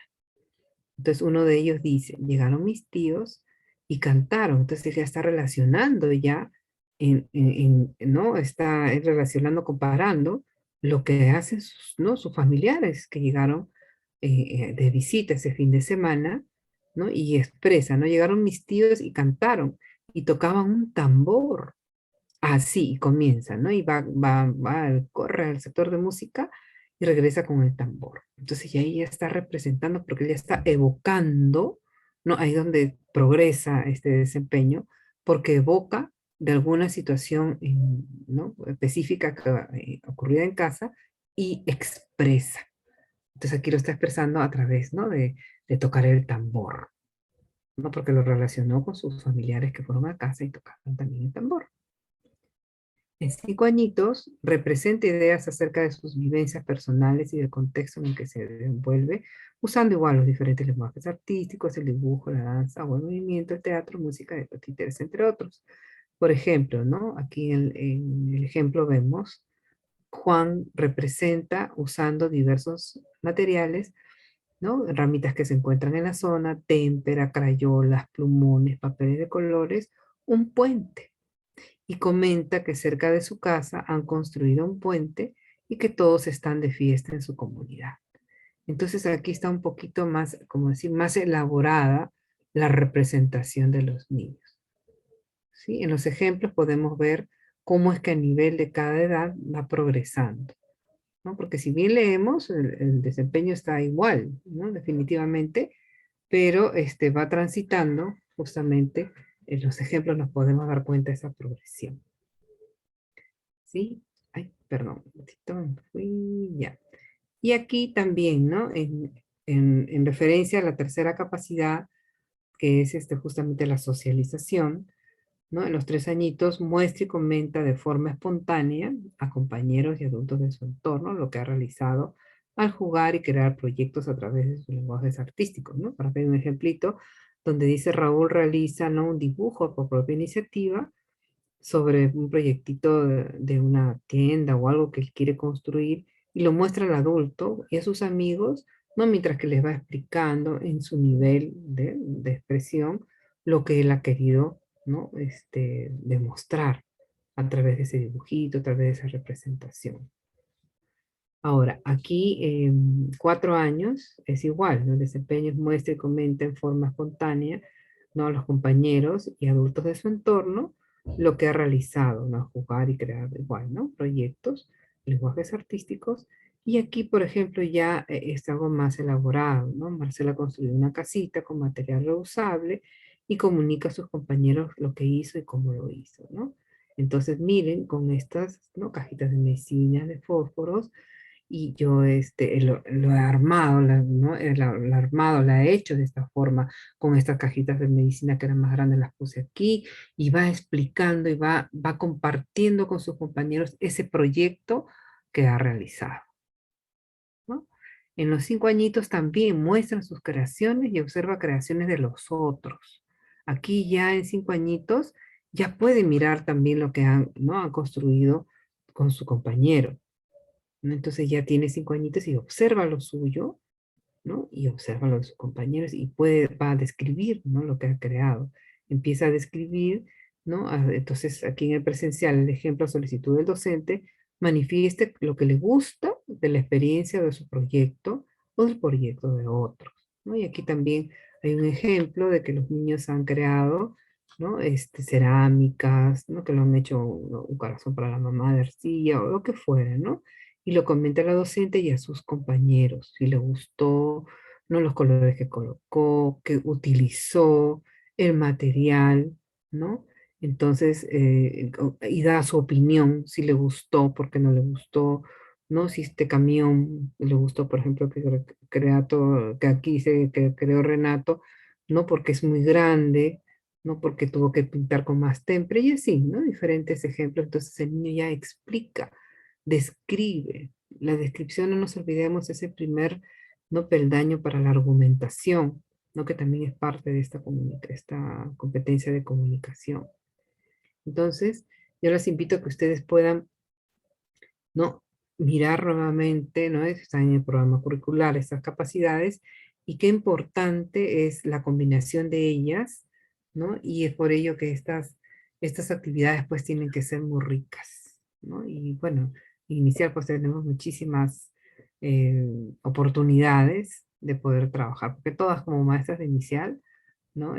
Entonces uno de ellos dice, llegaron mis tíos y cantaron. Entonces ya está relacionando ya, ¿no? Está relacionando, comparando lo que hacen sus, ¿no? sus familiares que llegaron de visita ese fin de semana, ¿no? Y expresa, ¿no? Llegaron mis tíos y cantaron y tocaban un tambor. Así, y comienza, ¿no? Y corre al sector de música y regresa con el tambor. Entonces ya ahí ya está representando porque ya está evocando, ¿no? Ahí donde progresa este desempeño, porque evoca de alguna situación, ¿no? específica que ocurrida en casa y expresa. Entonces aquí lo está expresando a través, ¿no? de tocar el tambor, ¿no? Porque lo relacionó con sus familiares que fueron a casa y tocaron también el tambor. En 5 añitos, representa ideas acerca de sus vivencias personales y del contexto en el que se desenvuelve, usando igual los diferentes lenguajes artísticos, el dibujo, la danza o el movimiento, el teatro, música, los títeres, entre otros. Por ejemplo, ¿no? Aquí en el ejemplo vemos, Juan representa usando diversos materiales, ¿no? Ramitas que se encuentran en la zona, témpera, crayolas, plumones, papeles de colores, un puente y comenta que cerca de su casa han construido un puente y que todos están de fiesta en su comunidad. Entonces aquí está un poquito más, como decir, más elaborada la representación de los niños. ¿Sí? En los ejemplos podemos ver cómo es que a nivel de cada edad va progresando, ¿no? Porque si bien leemos, el desempeño está igual, ¿no? Definitivamente, pero va transitando justamente, en los ejemplos nos podemos dar cuenta de esa progresión. ¿Sí? Ay, perdón, un momentito, me fui ya. Y aquí también, ¿no? En referencia a la tercera capacidad, que es justamente la socialización, ¿no? En los 3 añitos muestra y comenta de forma espontánea a compañeros y adultos de su entorno lo que ha realizado al jugar y crear proyectos a través de sus lenguajes artísticos, ¿no? Para ver un ejemplito donde dice Raúl realiza, ¿no? un dibujo por propia iniciativa sobre un proyectito de una tienda o algo que él quiere construir y lo muestra al adulto y a sus amigos, ¿no? Mientras que les va explicando en su nivel de expresión lo que él ha querido, ¿no? demostrar a través de ese dibujito, a través de esa representación. Ahora, aquí 4 años es igual, ¿no? El desempeño muestra y comenta en forma espontánea, ¿no? A los compañeros y adultos de su entorno lo que ha realizado, ¿no? Jugar y crear igual, ¿no? Proyectos, lenguajes artísticos. Y aquí, por ejemplo, ya es algo más elaborado, ¿no? Marcela construyó una casita con material reusable y comunica a sus compañeros lo que hizo y cómo lo hizo, ¿no? Entonces, miren, con estas, ¿no? cajitas de medicinas, de fósforos, y yo lo he armado, ¿no? Lo he armado, la he hecho de esta forma, con estas cajitas de medicina que eran más grandes, las puse aquí, y va explicando y va compartiendo con sus compañeros ese proyecto que ha realizado, ¿no? En los 5 añitos también muestran sus creaciones y observa creaciones de los otros. Aquí ya en 5 añitos ya puede mirar también lo que ¿no? han construido con su compañero, ¿no? Entonces ya tiene 5 añitos y observa lo suyo, ¿no? Y observa lo de sus compañeros y va a describir, ¿no? Lo que ha creado. Empieza a describir, ¿no? Entonces aquí en el presencial, el ejemplo solicitud del docente, manifieste lo que le gusta de la experiencia de su proyecto o del proyecto de otros, ¿no? Y aquí también hay un ejemplo de que los niños han creado, ¿no? Cerámicas, ¿no? Que lo han hecho un corazón para la mamá de arcilla o lo que fuera, ¿no? Y lo comenta a la docente y a sus compañeros, si le gustó, ¿no? Los colores que colocó, que utilizó, el material, ¿no? Entonces, y da su opinión, si le gustó, por qué no le gustó, ¿no? Si este camión le gustó, por ejemplo, que aquí que creó Renato, no porque es muy grande, no porque tuvo que pintar con más temple, y así, ¿no? Diferentes ejemplos. Entonces el niño ya explica, describe. La descripción, no nos olvidemos, es el primer, ¿no? Peldaño para la argumentación, ¿no? Que también es parte de esta competencia de comunicación. Entonces, yo les invito a que ustedes puedan, ¿no? Mirar nuevamente, ¿no? Están en el programa curricular estas capacidades y qué importante es la combinación de ellas, ¿no? Y es por ello que estas actividades pues tienen que ser muy ricas, ¿no? Y bueno, inicial pues tenemos muchísimas eh, oportunidades de poder trabajar, porque todas como maestras de inicial, ¿no?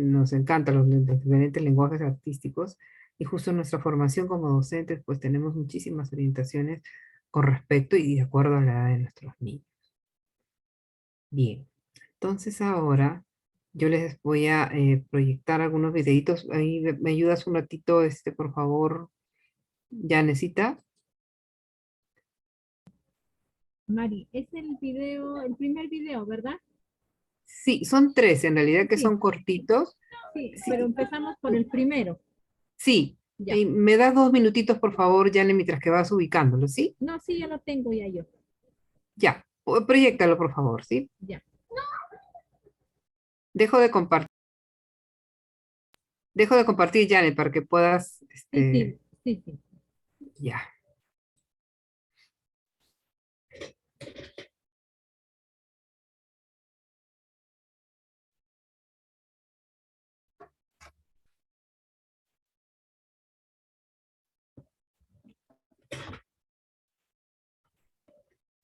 Nos encantan los diferentes lenguajes artísticos y justo en nuestra formación como docentes, pues tenemos muchísimas orientaciones con respecto y de acuerdo a la edad de nuestros niños. Bien, entonces ahora yo les voy a proyectar algunos videitos. Ahí me ayudas un ratito, por favor, Janecita. Mari, es el video, el primer video, ¿verdad? Sí, son tres en realidad que Sí, son cortitos. sí, pero Sí, empezamos por el primero. sí. Ya. Me das 2 minutitos, por favor, Jane, mientras que vas ubicándolo, ¿sí? No, sí, ya lo tengo ya yo. Ya, proyectalo, por favor, ¿sí? Ya. Dejo de compartir. Dejo de compartir, Janet, para que puedas, Sí, sí, sí, sí. ya.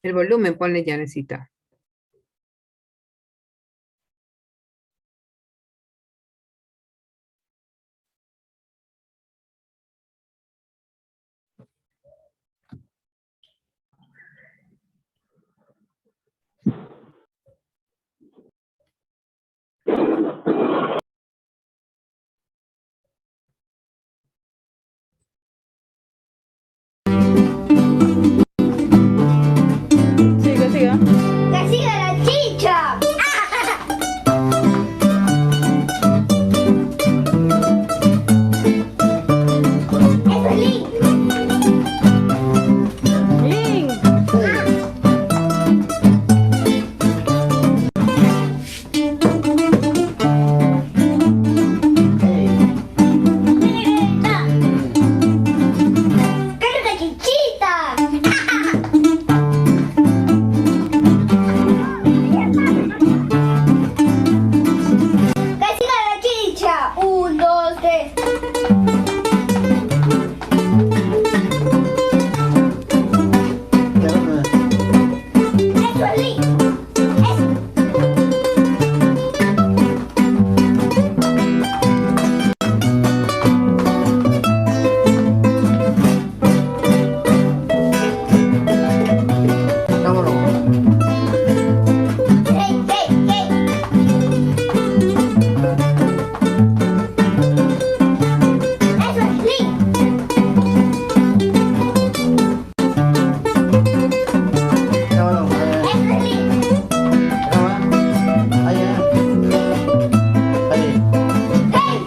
El volumen, ponle, Janecita. Siga, siga. ¡Que siga la chicha! ¡Eso es lindo! Link. ¡Qué rica chichita! ¡Que siga la chicha! Un, dos, tres. ¡Eso es lindo! ¡Hey, hey, hey! ¡Eso es lindo! ¡Eso es lindo! ¡Hey,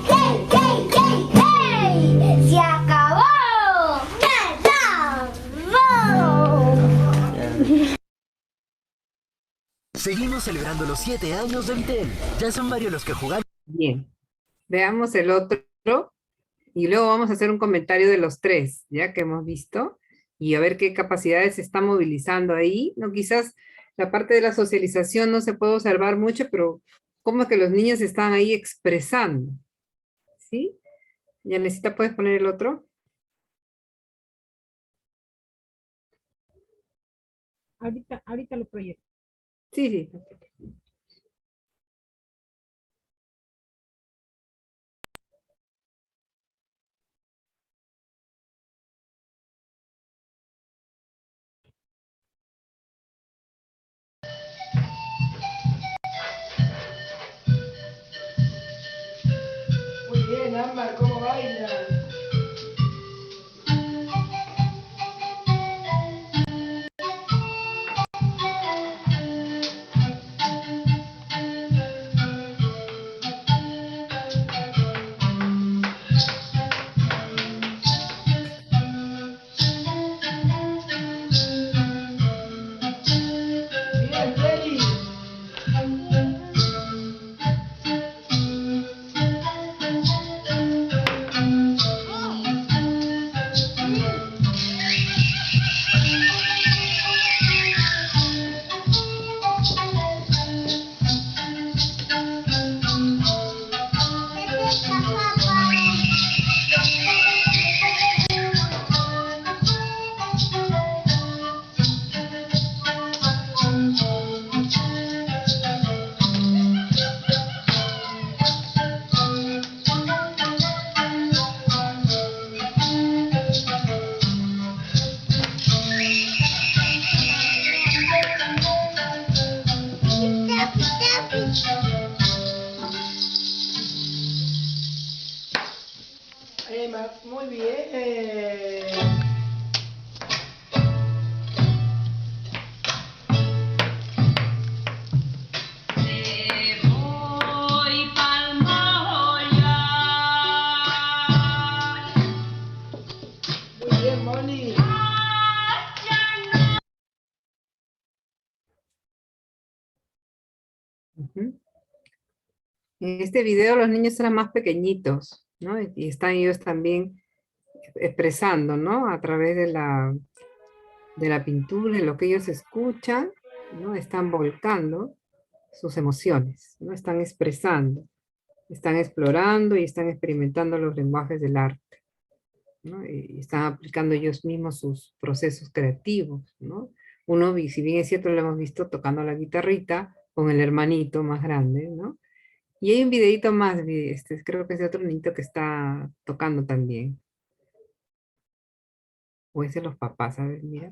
hey, hey, hey, hey! ¡Se acabó! ¡Se acabó! Seguimos celebrando los 7 años de Entel. Ya son varios los que jugaron. Bien. Veamos el otro y luego vamos a hacer un comentario de los tres, ya que hemos visto, y a ver qué capacidades se está movilizando ahí. No, quizás la parte de la socialización no se puede observar mucho, pero cómo es que los niños están ahí expresando, ¿sí? Ya necesita, ¿puedes poner el otro? Ahorita lo proyecto. Sí, sí. Miren, Ámbar, cómo baila. Bien, Feli. Muy bien. Muy bien, Molly. Ujú. En este video los niños eran más pequeñitos, ¿no? Y están ellos también expresando, ¿no? A través de la pintura, de lo que ellos escuchan, ¿no? Están volcando sus emociones, ¿no? Están expresando, están explorando y están experimentando los lenguajes del arte, ¿no? Y están aplicando ellos mismos sus procesos creativos, ¿no? Uno, si bien es cierto, lo hemos visto tocando la guitarrita con el hermanito más grande, ¿no? Y hay un videito más, creo que es de otro niñito que está tocando también. O es de los papás, a ver, mira.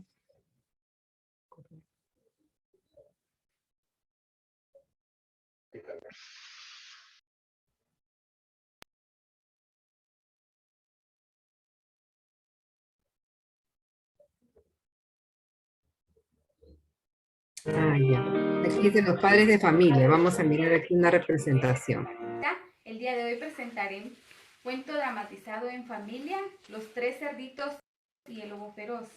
Ah, ya. Aquí es de los padres de familia. Vamos a mirar aquí una representación. El día de hoy presentaré cuento dramatizado en familia, Los tres cerditos y el lobo feroz.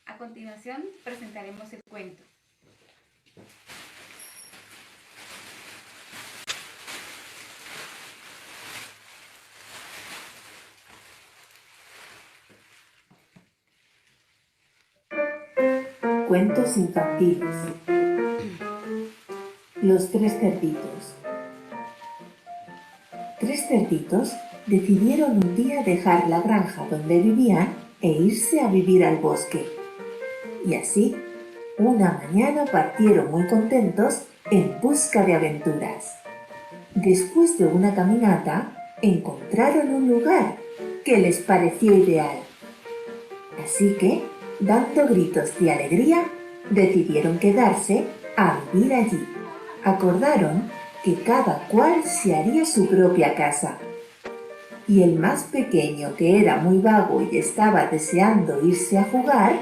A continuación presentaremos el cuento. Cuentos infantiles. Los tres cerditos. Tres cerditos decidieron un día dejar la granja donde vivían e irse a vivir al bosque. Y así, una mañana partieron muy contentos en busca de aventuras. Después de una caminata, encontraron un lugar que les pareció ideal. Así que, dando gritos de alegría, decidieron quedarse a vivir allí. Acordaron que cada cual se haría su propia casa. Y el más pequeño, que era muy vago y estaba deseando irse a jugar,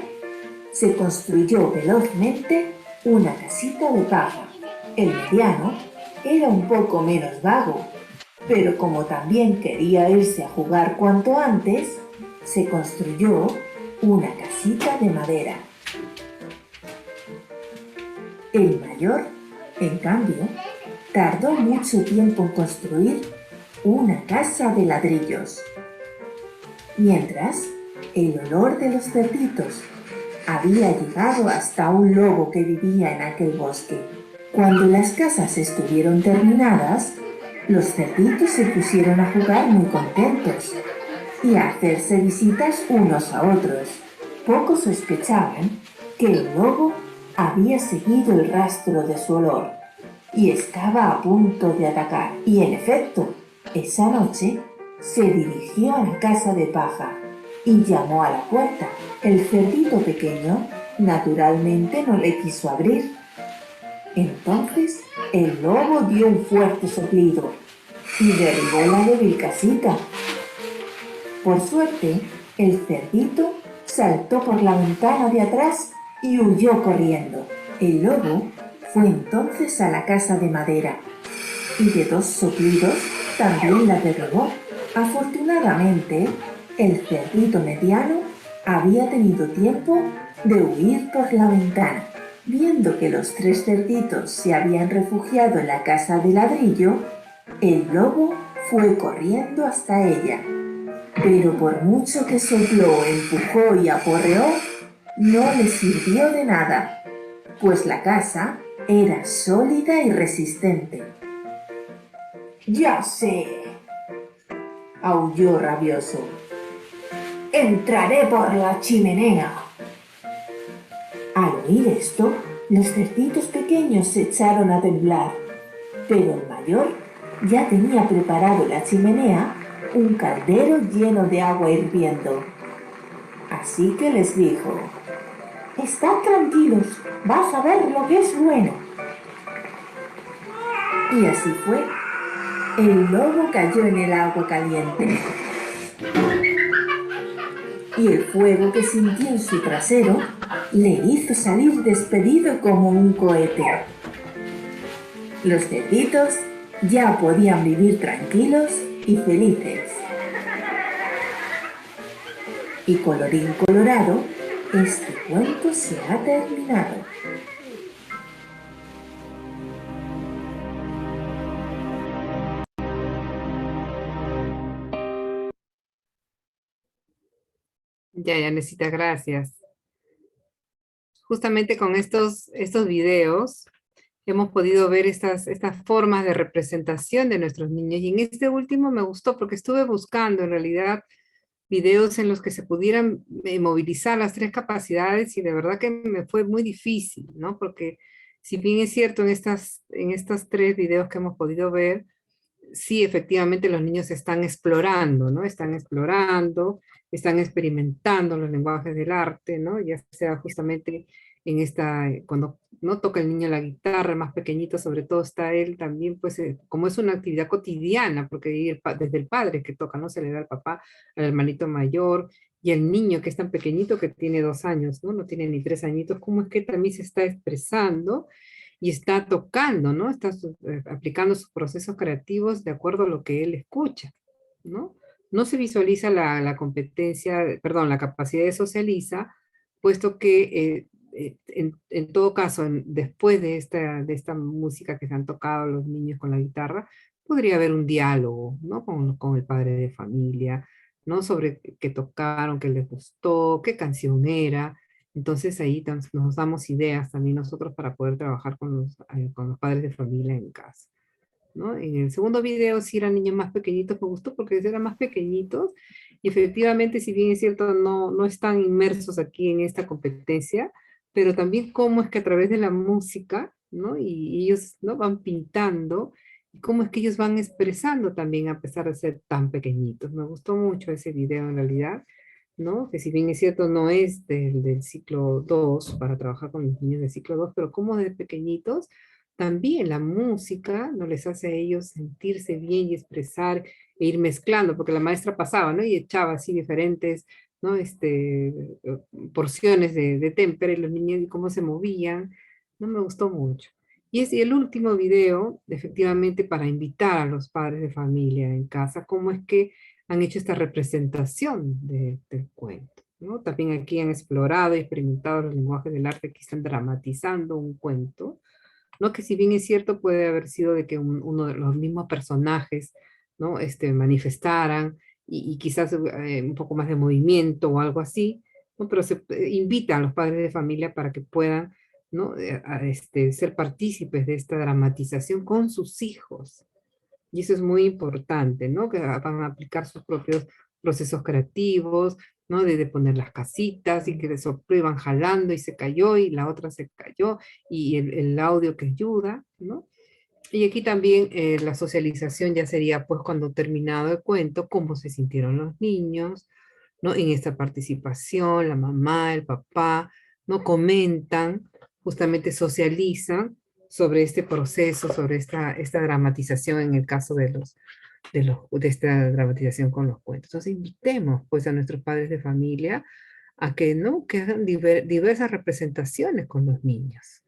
se construyó velozmente una casita de paja. El mediano era un poco menos vago, pero como también quería irse a jugar cuanto antes, se construyó una casita de madera. El mayor, en cambio, tardó mucho tiempo en construir una casa de ladrillos. Mientras, el olor de los cerditos había llegado hasta un lobo que vivía en aquel bosque. Cuando las casas estuvieron terminadas, los cerditos se pusieron a jugar muy contentos y a hacerse visitas unos a otros. Pocos sospechaban que el lobo había seguido el rastro de su olor y estaba a punto de atacar. Y en efecto, esa noche se dirigió a la casa de paja y llamó a la puerta. El cerdito pequeño, naturalmente, no le quiso abrir. Entonces, el lobo dio un fuerte soplido y derribó la débil casita, Por suerte, el cerdito saltó por la ventana de atrás y huyó corriendo. El lobo fue entonces a la casa de madera y de 2 soplidos también la derribó. Afortunadamente, el cerdito mediano había tenido tiempo de huir por la ventana. Viendo que los 3 cerditos se habían refugiado en la casa de ladrillo, el lobo fue corriendo hasta ella. Pero por mucho que sopló, empujó y aporreó, no le sirvió de nada, pues la casa era sólida y resistente. «Ya sé», aulló rabioso. «Entraré por la chimenea». Al oír esto, los cerditos pequeños se echaron a temblar, pero el mayor ya tenía preparado la chimenea, un caldero lleno de agua hirviendo. Así que les dijo: «Estad tranquilos, vas a ver lo que es bueno». Y así fue. El lobo cayó en el agua caliente. Y el fuego que sintió en su trasero le hizo salir despedido como un cohete. Los cerditos ya podían vivir tranquilos y felices. Y colorín colorado, este cuento se ha terminado. Ya, necesita, gracias. Justamente con estos videos hemos podido ver estas formas de representación de nuestros niños. Y en este último me gustó porque estuve buscando en realidad videos en los que se pudieran movilizar las 3 capacidades y de verdad que me fue muy difícil, ¿no? Porque si bien es cierto en estos 3 videos que hemos podido ver, sí, efectivamente los niños están explorando, ¿no? Están explorando, están experimentando los lenguajes del arte, ¿no? Ya sea justamente cuando no toca el niño la guitarra, más pequeñito sobre todo está él también, pues como es una actividad cotidiana, porque ahí desde el padre que toca, ¿no? Se le da al papá, al hermanito mayor, y el niño que es tan pequeñito que tiene 2 años, ¿no? No tiene ni 3 añitos, cómo es que también se está expresando, y está tocando, ¿no? Está aplicando sus procesos creativos de acuerdo a lo que él escucha, ¿no? No se visualiza la competencia, perdón, la capacidad de socializa, puesto que en todo caso, después de esta música que se han tocado los niños con la guitarra, podría haber un diálogo, ¿no? Con el padre de familia, ¿no? Sobre qué tocaron, qué les gustó, qué canción era. Entonces ahí nos damos ideas también nosotros para poder trabajar con los padres de familia en casa, ¿no? En el segundo video sí eran niños más pequeñitos, me gustó porque eran más pequeñitos y efectivamente, si bien es cierto, no están inmersos aquí en esta competencia, pero también cómo es que a través de la música, ¿no? Y ellos, ¿no? Van pintando, y cómo es que ellos van expresando también a pesar de ser tan pequeñitos. Me gustó mucho ese video en realidad, ¿no? Que si bien es cierto, no es del ciclo 2 para trabajar con los niños del ciclo 2, pero como desde pequeñitos, también la música no les hace a ellos sentirse bien y expresar e ir mezclando, porque la maestra pasaba, ¿no? Y echaba así diferentes, ¿no? Porciones de témpera y los niños y cómo se movían, no me gustó mucho. Y el último video, efectivamente, para invitar a los padres de familia en casa, cómo es que han hecho esta representación del cuento, ¿no? También aquí han explorado y experimentado los lenguajes del arte que están dramatizando un cuento, ¿no? Que si bien es cierto puede haber sido de que uno de los mismos personajes, ¿no? Manifestaran y quizás un poco más de movimiento o algo así, ¿no? Pero se invita a los padres de familia para que puedan, ¿no? Ser partícipes de esta dramatización con sus hijos. Y eso es muy importante, ¿no? Que van a aplicar sus propios procesos creativos, ¿no? De poner las casitas y que de soplo iban jalando y se cayó y la otra se cayó y el audio que ayuda, ¿no? Y aquí también la socialización ya sería pues cuando terminado el cuento, cómo se sintieron los niños, ¿no? En esta participación, la mamá, el papá, ¿no? Comentan, justamente socializan sobre este proceso, sobre esta dramatización en el caso de esta dramatización con los cuentos. Entonces invitemos pues a nuestros padres de familia a que, ¿no? que hagan diversas representaciones con los niños.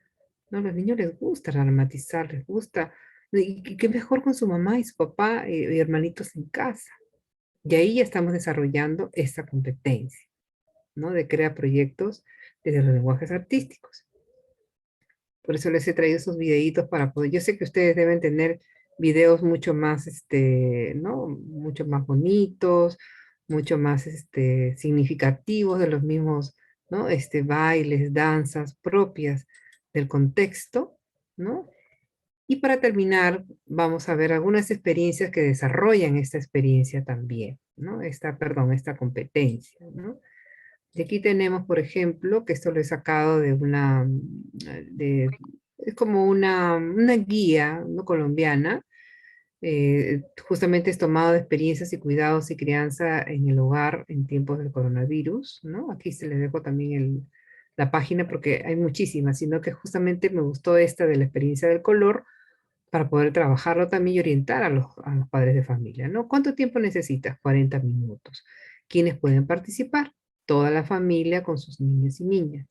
¿No? A los niños les gusta dramatizar, les gusta, y qué mejor con su mamá y su papá y hermanitos en casa. Y ahí ya estamos desarrollando esta competencia, ¿no? De crear proyectos desde los lenguajes artísticos. Por eso les he traído esos videitos para poder, yo sé que ustedes deben tener videos mucho más, ¿no? Mucho más bonitos, mucho más, significativos de los mismos, ¿no? Bailes, danzas propias del contexto, ¿no? Y para terminar, vamos a ver algunas experiencias que desarrollan esta experiencia también, ¿no? Esta competencia, ¿no? Y aquí tenemos, por ejemplo, que esto lo he sacado de es como una guía, ¿no? colombiana, justamente es tomado de experiencias y cuidados y crianza en el hogar en tiempos del coronavirus, ¿no? Aquí se les dejo también la página porque hay muchísimas, sino que justamente me gustó esta de la experiencia del color para poder trabajarlo también y orientar a los padres de familia, ¿no? ¿Cuánto tiempo necesitas? 40 minutos. ¿Quiénes pueden participar? Toda la familia con sus niños y niñas.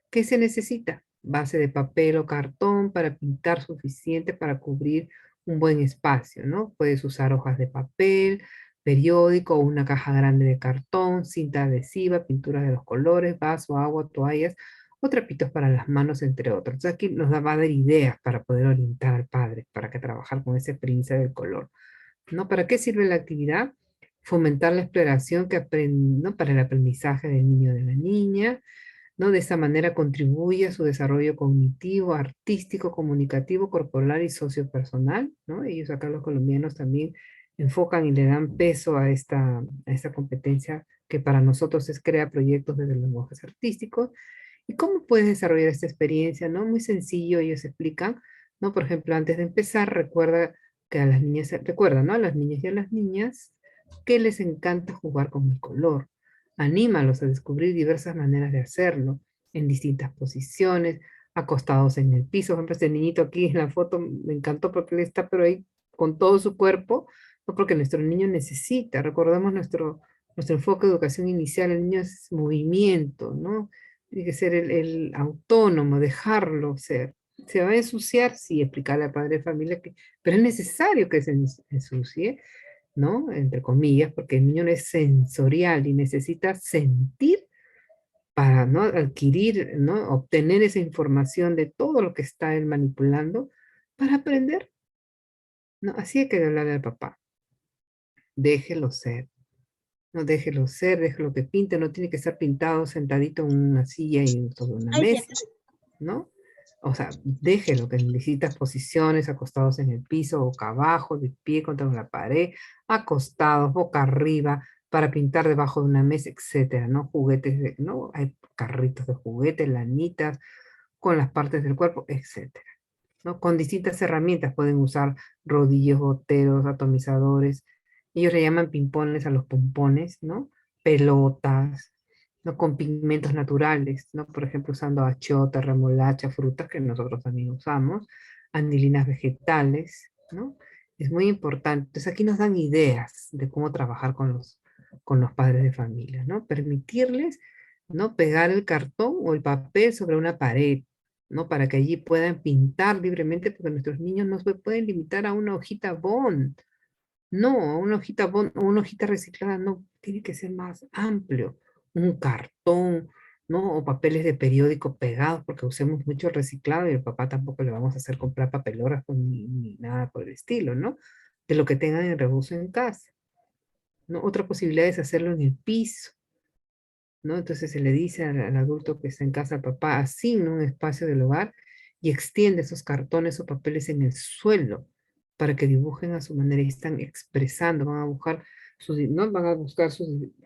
¿Qué se necesita? Base de papel o cartón para pintar suficiente para cubrir un buen espacio, ¿no? Puedes usar hojas de papel, periódico o una caja grande de cartón, cinta adhesiva, pinturas de los colores, vaso, agua, toallas o trapitos para las manos, entre otros. Entonces aquí va a dar ideas para poder orientar al padre, para que trabajar con esa experiencia del color. ¿No? ¿Para qué sirve la actividad? Fomentar la exploración ¿no? para el aprendizaje del niño o de la niña, ¿no? De esa manera contribuye a su desarrollo cognitivo, artístico, comunicativo, corporal y sociopersonal, ¿no? Ellos acá los colombianos también enfocan y le dan peso a esta competencia que para nosotros es crear proyectos desde los lenguajes artísticos. ¿Y cómo puedes desarrollar esta experiencia? ¿No? Muy sencillo, ellos explican, ¿no? Por ejemplo, antes de empezar, recuerda que a las niñas, recuerda, ¿no? A las niñas y a las niñas que les encanta jugar con el color. Anímalos a descubrir diversas maneras de hacerlo, en distintas posiciones, acostados en el piso. Por ejemplo, este niñito aquí en la foto me encantó porque él está, pero ahí con todo su cuerpo, ¿no? Porque nuestro niño necesita, recordamos nuestro enfoque de educación inicial, el niño es movimiento, ¿no? Tiene que ser el autónomo, dejarlo ser. ¿Se va a ensuciar? Sí, explicarle al padre de familia que, pero es necesario que se ensucie, ¿no? Entre comillas, porque el niño no es sensorial y necesita sentir para, ¿no? adquirir, ¿no? obtener esa información de todo lo que está él manipulando para aprender, ¿no? Así hay que hablarle al papá. Déjelo ser. No, déjelo ser, déjelo que pinte, no tiene que estar pintado sentadito en una silla y sobre una mesa, ¿no? O sea, déjelo que necesitas posiciones acostados en el piso, boca abajo, de pie contra la pared, acostados, boca arriba, para pintar debajo de una mesa, etcétera, ¿no? Juguetes, ¿no? Hay carritos de juguetes, lanitas, con las partes del cuerpo, etcétera, ¿no? Con distintas herramientas pueden usar rodillos, goteros, atomizadores. Ellos le llaman pimpones a los pompones, ¿no? Pelotas, ¿no? Con pigmentos naturales, ¿no? Por ejemplo, usando achiote, remolacha, frutas que nosotros también usamos, anilinas vegetales, ¿no? Es muy importante. Entonces aquí nos dan ideas de cómo trabajar con los padres de familia, ¿no? Permitirles, ¿no? Pegar el cartón o el papel sobre una pared, ¿no? Para que allí puedan pintar libremente, porque nuestros niños no se pueden limitar a una hojita bond. No, una hojita bond o una hojita reciclada, no, tiene que ser más amplio. Un cartón, ¿no? O papeles de periódico pegados, porque usemos mucho el reciclado y el papá tampoco le vamos a hacer comprar papeloras ni nada por el estilo, ¿no? De lo que tengan en reuso en casa, ¿no? Otra posibilidad es hacerlo en el piso, ¿no? Entonces se le dice al adulto que está en casa, al papá, asigna un espacio del hogar y extiende esos cartones o papeles en el suelo para que dibujen a su manera y están expresando, van a buscar ¿no? Van a buscar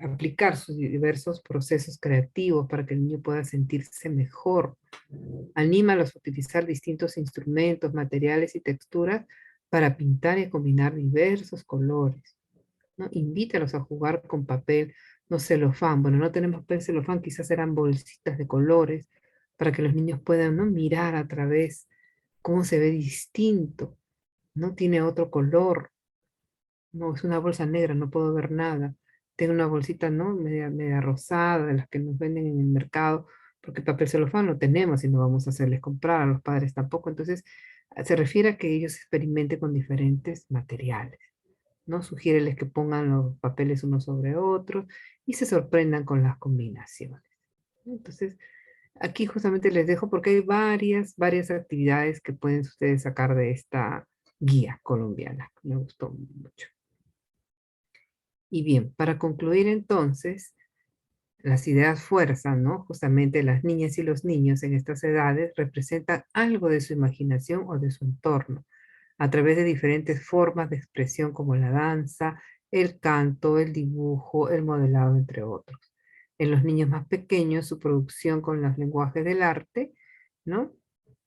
aplicar sus diversos procesos creativos para que el niño pueda sentirse mejor. Anímalos a utilizar distintos instrumentos, materiales y texturas para pintar y combinar diversos colores, ¿no? Invítalos a jugar con papel, no celofán. Bueno, no tenemos papel celofán, quizás eran bolsitas de colores para que los niños puedan, ¿no? mirar a través cómo se ve distinto, no tiene otro color, No, es una bolsa negra, no puedo ver nada. Tengo una bolsita, ¿no? Media rosada, de las que nos venden en el mercado, porque papel celofán no tenemos y no vamos a hacerles comprar, a los padres tampoco. Entonces, se refiere a que ellos experimenten con diferentes materiales, ¿no? Sugiéreles que pongan los papeles unos sobre otros y se sorprendan con las combinaciones, ¿no? Entonces, aquí justamente les dejo porque hay varias actividades que pueden ustedes sacar de esta guía colombiana. Me gustó mucho. Y bien, para concluir entonces, las ideas fuerza, ¿no? Justamente las niñas y los niños en estas edades representan algo de su imaginación o de su entorno, a través de diferentes formas de expresión como la danza, el canto, el dibujo, el modelado, entre otros. En los niños más pequeños, su producción con los lenguajes del arte, ¿no?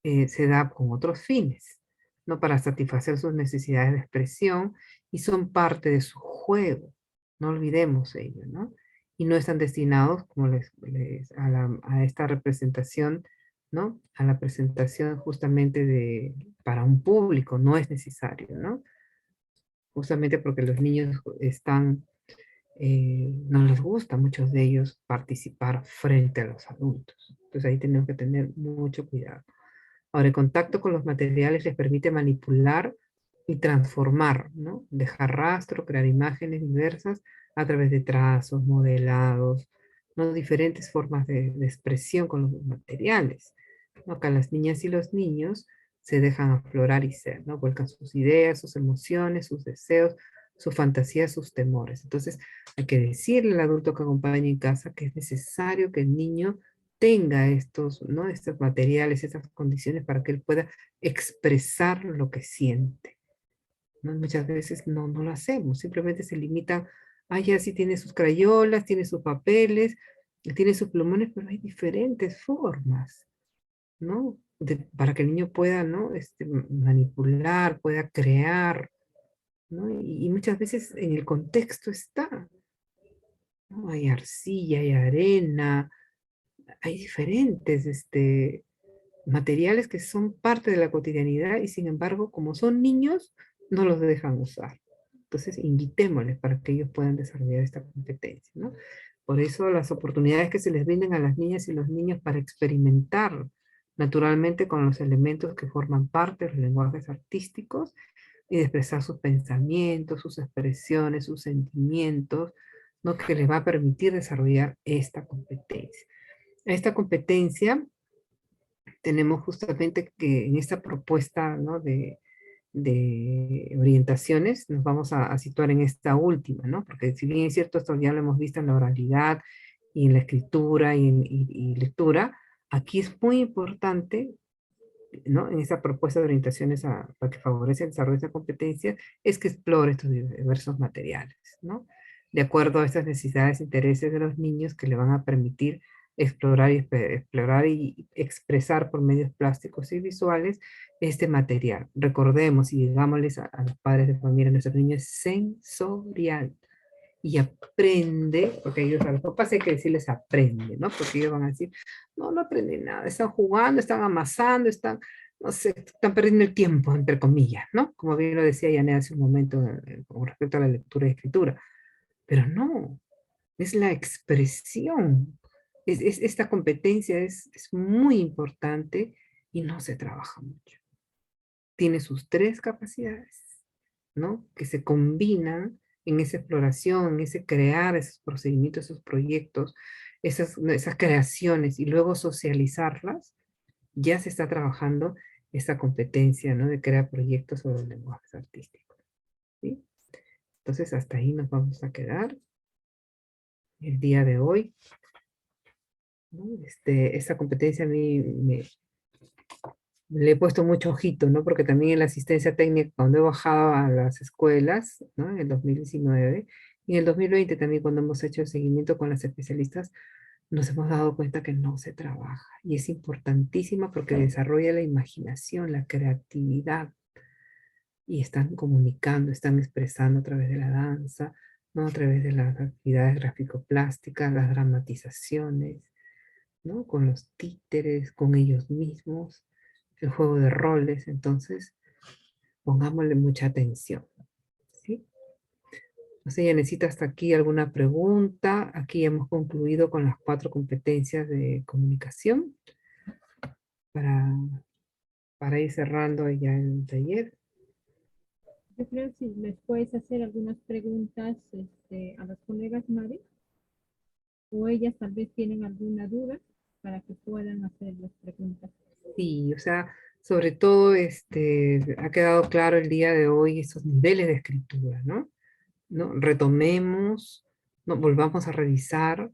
Se da con otros fines, ¿no? Para satisfacer sus necesidades de expresión y son parte de su juego. No olvidemos ello, ¿no? Y no están destinados, como a esta representación, ¿no? A la presentación justamente para un público, no es necesario, ¿no? Justamente porque los niños no les gusta a muchos de ellos participar frente a los adultos. Entonces ahí tenemos que tener mucho cuidado. Ahora, el contacto con los materiales les permite manipular y transformar, ¿no? Dejar rastro, crear imágenes diversas a través de trazos, modelados, ¿no? Diferentes formas de expresión con los materiales, ¿no? Acá las niñas y los niños se dejan aflorar y ser, ¿no? Vuelcan sus ideas, sus emociones, sus deseos, su fantasía, sus temores. Entonces, hay que decirle al adulto que acompaña en casa que es necesario que el niño tenga estos, ¿no? Estos materiales, estas condiciones para que él pueda expresar lo que siente, ¿no? Muchas veces no lo hacemos, simplemente se limita, ya sí tiene sus crayolas, tiene sus papeles, tiene sus plumones, pero hay diferentes formas, ¿no? Para que el niño pueda, ¿no? Manipular, pueda crear, ¿no? Y muchas veces en el contexto está, ¿no? Hay arcilla, hay arena, hay diferentes, materiales que son parte de la cotidianidad y sin embargo, como son niños, no los dejan usar. Entonces, invitémosles para que ellos puedan desarrollar esta competencia, ¿no? Por eso las oportunidades que se les brinden a las niñas y los niños para experimentar naturalmente con los elementos que forman parte de los lenguajes artísticos y de expresar sus pensamientos, sus expresiones, sus sentimientos, ¿no? Que les va a permitir desarrollar esta competencia. Esta competencia tenemos justamente que en esta propuesta, ¿no? de orientaciones, nos vamos a situar en esta última, ¿no? Porque si bien es cierto, esto ya lo hemos visto en la oralidad y en la escritura y lectura, aquí es muy importante, ¿no? En esta propuesta de orientaciones para que favorece el desarrollo de esa competencia, es que explore estos diversos materiales, ¿no? De acuerdo a estas necesidades e intereses de los niños que le van a permitir explorar y expresar por medios plásticos y visuales este material. Recordemos y digámosles a los padres de familia, a nuestros niños, es sensorial. Y aprende, porque ellos a los papás hay que decirles aprende, ¿no? Porque ellos van a decir, no aprenden nada, están jugando, están amasando, no sé, están perdiendo el tiempo, entre comillas, ¿no? Como bien lo decía Yané hace un momento con respecto a la lectura y escritura. Pero no, es la expresión. Esta competencia es muy importante y no se trabaja mucho. Tiene sus tres capacidades, ¿no? Que se combinan en esa exploración, en ese crear esos procedimientos, esos proyectos, esas creaciones y luego socializarlas, ya se está trabajando esta competencia, ¿no? De crear proyectos sobre los lenguajes artísticos, ¿sí? Entonces, hasta ahí nos vamos a quedar el día de hoy, ¿no? Esta competencia a mí le he puesto mucho ojito, ¿no? Porque también en la asistencia técnica, cuando he bajado a las escuelas, ¿no? En el 2019, y en el 2020 también cuando hemos hecho el seguimiento con las especialistas, nos hemos dado cuenta que no se trabaja. Y es importantísima porque desarrolla la imaginación, la creatividad, y están comunicando, están expresando a través de la danza, ¿no? A través de las actividades gráfico-plásticas, las dramatizaciones, ¿no? Con los títeres, con ellos mismos, el juego de roles. Entonces, pongámosle mucha atención, ¿sí? No sé, ya necesita hasta aquí alguna pregunta. Aquí hemos concluido con las 4 competencias de comunicación para, para ir cerrando ya el taller. Yo creo que si les puedes hacer algunas preguntas a las colegas, Mari, o ellas tal vez tienen alguna duda para que puedan hacer las preguntas. Sí, o sea, sobre todo ha quedado claro el día de hoy esos niveles de escritura, ¿no? ¿No? Retomemos, ¿no? Volvamos a revisar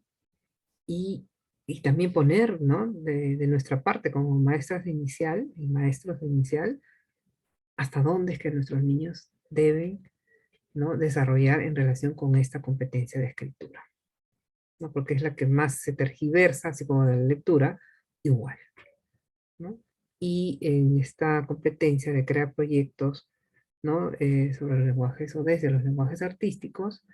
y, y también poner, ¿no? De nuestra parte como maestras de inicial y maestros de inicial, hasta dónde es que nuestros niños deben, ¿no? Desarrollar en relación con esta competencia de escritura, ¿no? Porque es la que más se tergiversa, así como de la lectura, igual, ¿no? Y en esta competencia de crear proyectos, ¿no? Sobre los lenguajes o desde los lenguajes artísticos,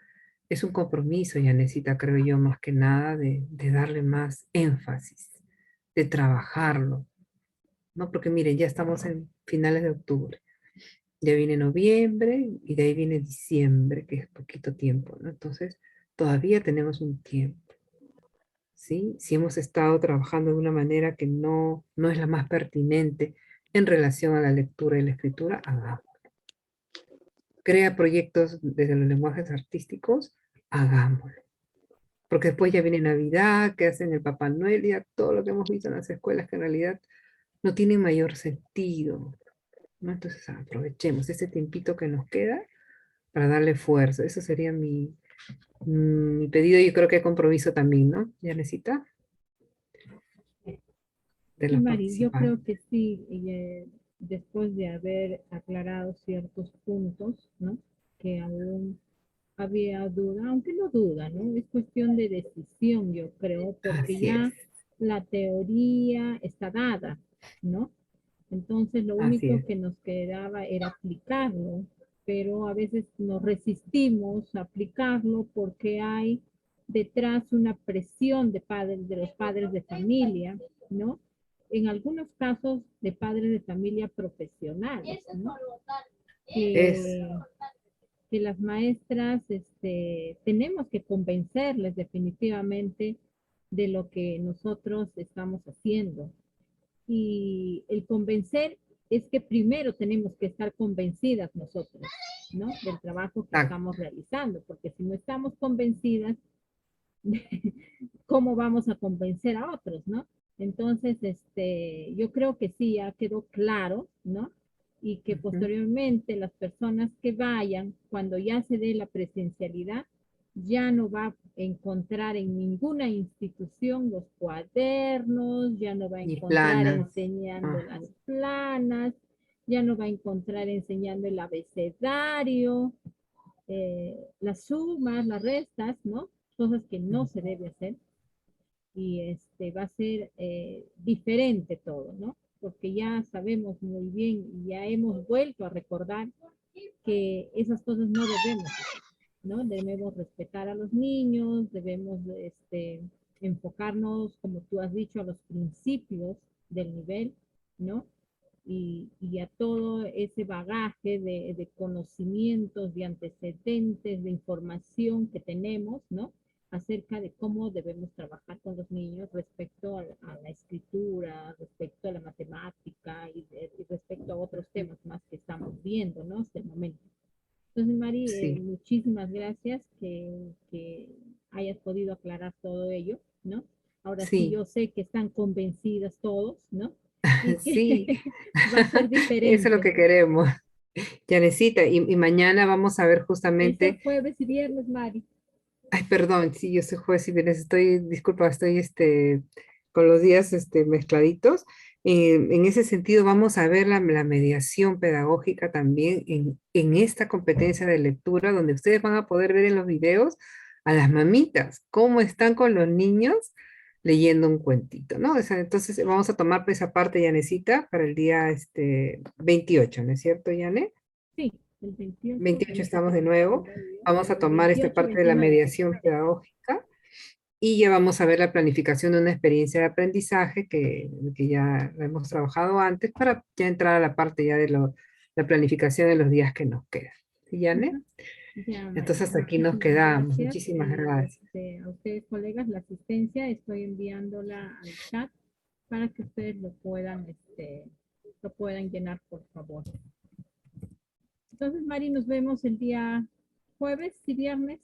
es un compromiso, ya necesita, creo yo, más que nada de darle más énfasis, de trabajarlo, ¿no? Porque miren, ya estamos en finales de octubre, ya viene noviembre y de ahí viene diciembre, que es poquito tiempo, ¿no? Entonces, todavía tenemos un tiempo, ¿sí? Si hemos estado trabajando de una manera que no es la más pertinente en relación a la lectura y la escritura, hagamos. Crea proyectos desde los lenguajes artísticos, hagámoslo. Porque después ya viene Navidad, que hacen el Papá Noel, y ya todo lo que hemos visto en las escuelas que en realidad no tiene mayor sentido, ¿no? Entonces aprovechemos ese tiempito que nos queda para darle fuerza. Eso sería mi pedido, y creo que compromiso también, ¿no? ¿Yanecita? De Sí, los Mari, yo creo participantes. que sí, después de haber aclarado ciertos puntos, ¿no? Que aún había duda, aunque no duda, ¿no? Es cuestión de decisión, yo creo, porque Así es, ya la teoría está dada, ¿no? Entonces lo así único es. que nos quedaba era aplicarlo, pero a veces nos resistimos a aplicarlo porque hay detrás una presión de padres, de los padres de familia, ¿no? En algunos casos de padres de familia profesionales, ¿no? Es, Que, que las maestras tenemos que convencerles definitivamente de lo que nosotros estamos haciendo, y el convencer es que primero tenemos que estar convencidas nosotros, ¿no? Del trabajo que ah, estamos realizando, porque si no estamos convencidas, ¿cómo vamos a convencer a otros, no? Entonces, yo creo que sí, ya quedó claro, ¿no? Y que ujú, posteriormente las personas que vayan, cuando ya se dé la presencialidad, ya no va a encontrar en ninguna institución los cuadernos, ya no va a y encontrar planas. enseñando Ah, las planas, ya no va a encontrar enseñando el abecedario, las sumas, las restas, ¿no? Cosas que no se debe hacer, y va a ser diferente todo, ¿no? Porque ya sabemos muy bien y ya hemos vuelto a recordar que esas cosas no debemos hacer, ¿no? Debemos respetar a los niños, debemos enfocarnos, como tú has dicho, a los principios del nivel, ¿no? Y a todo ese bagaje de conocimientos, de antecedentes, de información que tenemos, ¿no? Acerca de cómo debemos trabajar con los niños respecto a la escritura, respecto a la matemática y respecto a otros temas más que estamos viendo, ¿no? Hasta el momento. Entonces, Mari, sí, muchísimas gracias que hayas podido aclarar todo ello, ¿no? Ahora sí, sí, yo sé que están convencidas todos, ¿no? Y que sí, va a ser eso es lo diferente. que queremos. Yanecita, y mañana vamos a ver Ese justamente. jueves y viernes, Mari. Ay, perdón, sí, yo soy jueves y viernes, disculpa, estoy con los días mezcladitos. En ese sentido, vamos a ver la mediación pedagógica también en esta competencia de lectura, donde ustedes van a poder ver en los videos a las mamitas, cómo están con los niños leyendo un cuentito, ¿no? O sea, entonces vamos a tomar pues, esa parte, Yanecita, para el día 28, ¿no es cierto, Yane? Sí, el 28, 28 permítame estamos de que nuevo. ponga bien. Vamos a tomar esta 28, parte de la 29. mediación pedagógica y ya vamos a ver la planificación de una experiencia de aprendizaje que ya la hemos trabajado antes para ya entrar a la parte ya de la planificación de los días que nos quedan. ¿Sí, Yane? Ujú. Ya, Entonces María, aquí nos muchísimas quedamos. gracias. Muchísimas gracias. A ustedes, colegas, la asistencia, estoy enviándola al chat para que ustedes lo puedan llenar, por favor. Entonces, Mari, nos vemos el día jueves y viernes.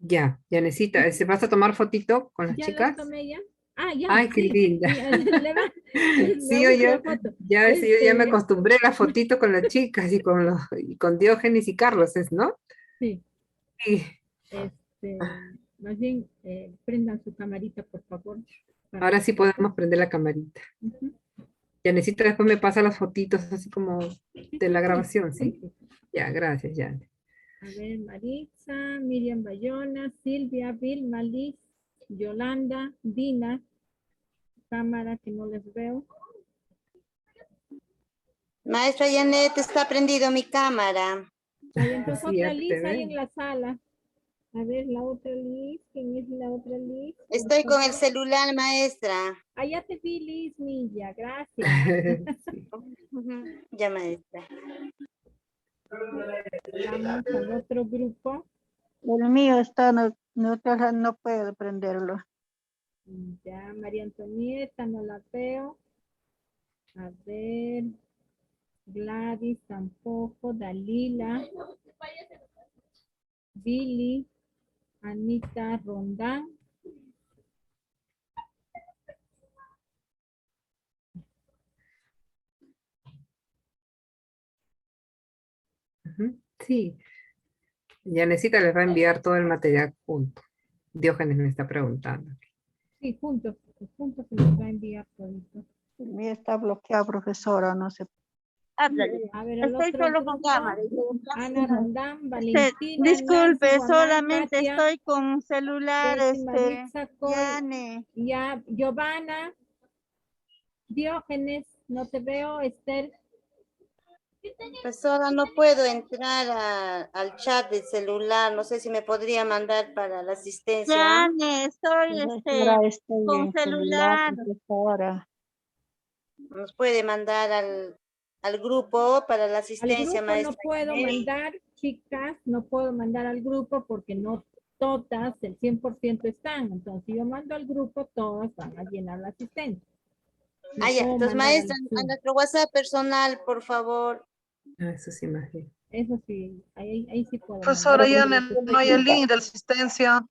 Ya, Yanecita, ¿se vas a tomar fotito con las ¿Ya las chicas? tomé ya? Ah, ya, Ay, qué sí. linda. Me Sí, gusta oye, la foto. ya, sí, yo ya me acostumbré a la fotito con las chicas y con Diógenes y Carlos, ¿no? Sí, Sí. más bien, prendan su camarita, por favor. para Ahora sí que- podemos prender la camarita. Ujú. Yanecita después me pasa las fotitos así como de la grabación, ¿sí? Sí. Ya, gracias, Yane. A ver, Maritza, Miriam Bayona, Silvia, Vilma, Liz, Yolanda, Dina, cámara que no les veo. Maestra Janet, está prendido mi cámara. Ahí entonces Sí, otra ya te Liz ahí veo. en la sala. A ver, la otra Liz, ¿quién es la otra Liz? Por Estoy con el favor. celular, maestra. Ah, ya te vi, Liz Milla, gracias. Sí. Ujú. Ya, maestra. Vamos al otro grupo. El mío está, no puedo prenderlo. Ya, María Antonieta, no la veo. A ver, Gladys tampoco, Dalila, Billy, Anita Rondán. Ujú, sí. Yanecita les va a enviar todo el material junto. Diógenes me está preguntando. Sí, juntos se les va a enviar todito. El mío está bloqueado, profesora, no sé. Háblale. A ver, el Estoy otro solo con grupo, cámara. Ana Rondán, Valentina, Disculpe, Nancy, Guamán, solamente Katia, estoy con celular, Betty, Maritza, Col, Yane. ya, Giovanna, Diógenes, no te veo, Esther. Profesora, no puedo entrar al chat del celular. No sé si me podría mandar para la asistencia. Yane, estoy Profesora, estoy con en celular, celular. profesora. Nos puede mandar al grupo para la Al asistencia, grupo maestra. no puedo mandar, chicas, no puedo mandar al grupo porque no todas, el 100% están. Entonces, si yo mando al grupo, todas van a llenar la asistencia. No Ah, ya. puedo Entonces, mandar al maestra, a Zoom. nuestro WhatsApp personal, por favor. Ah, eso sí, más bien. Eso sí, ahí sí puedo Profesora mandar. Yane, no hay el link de asistencia.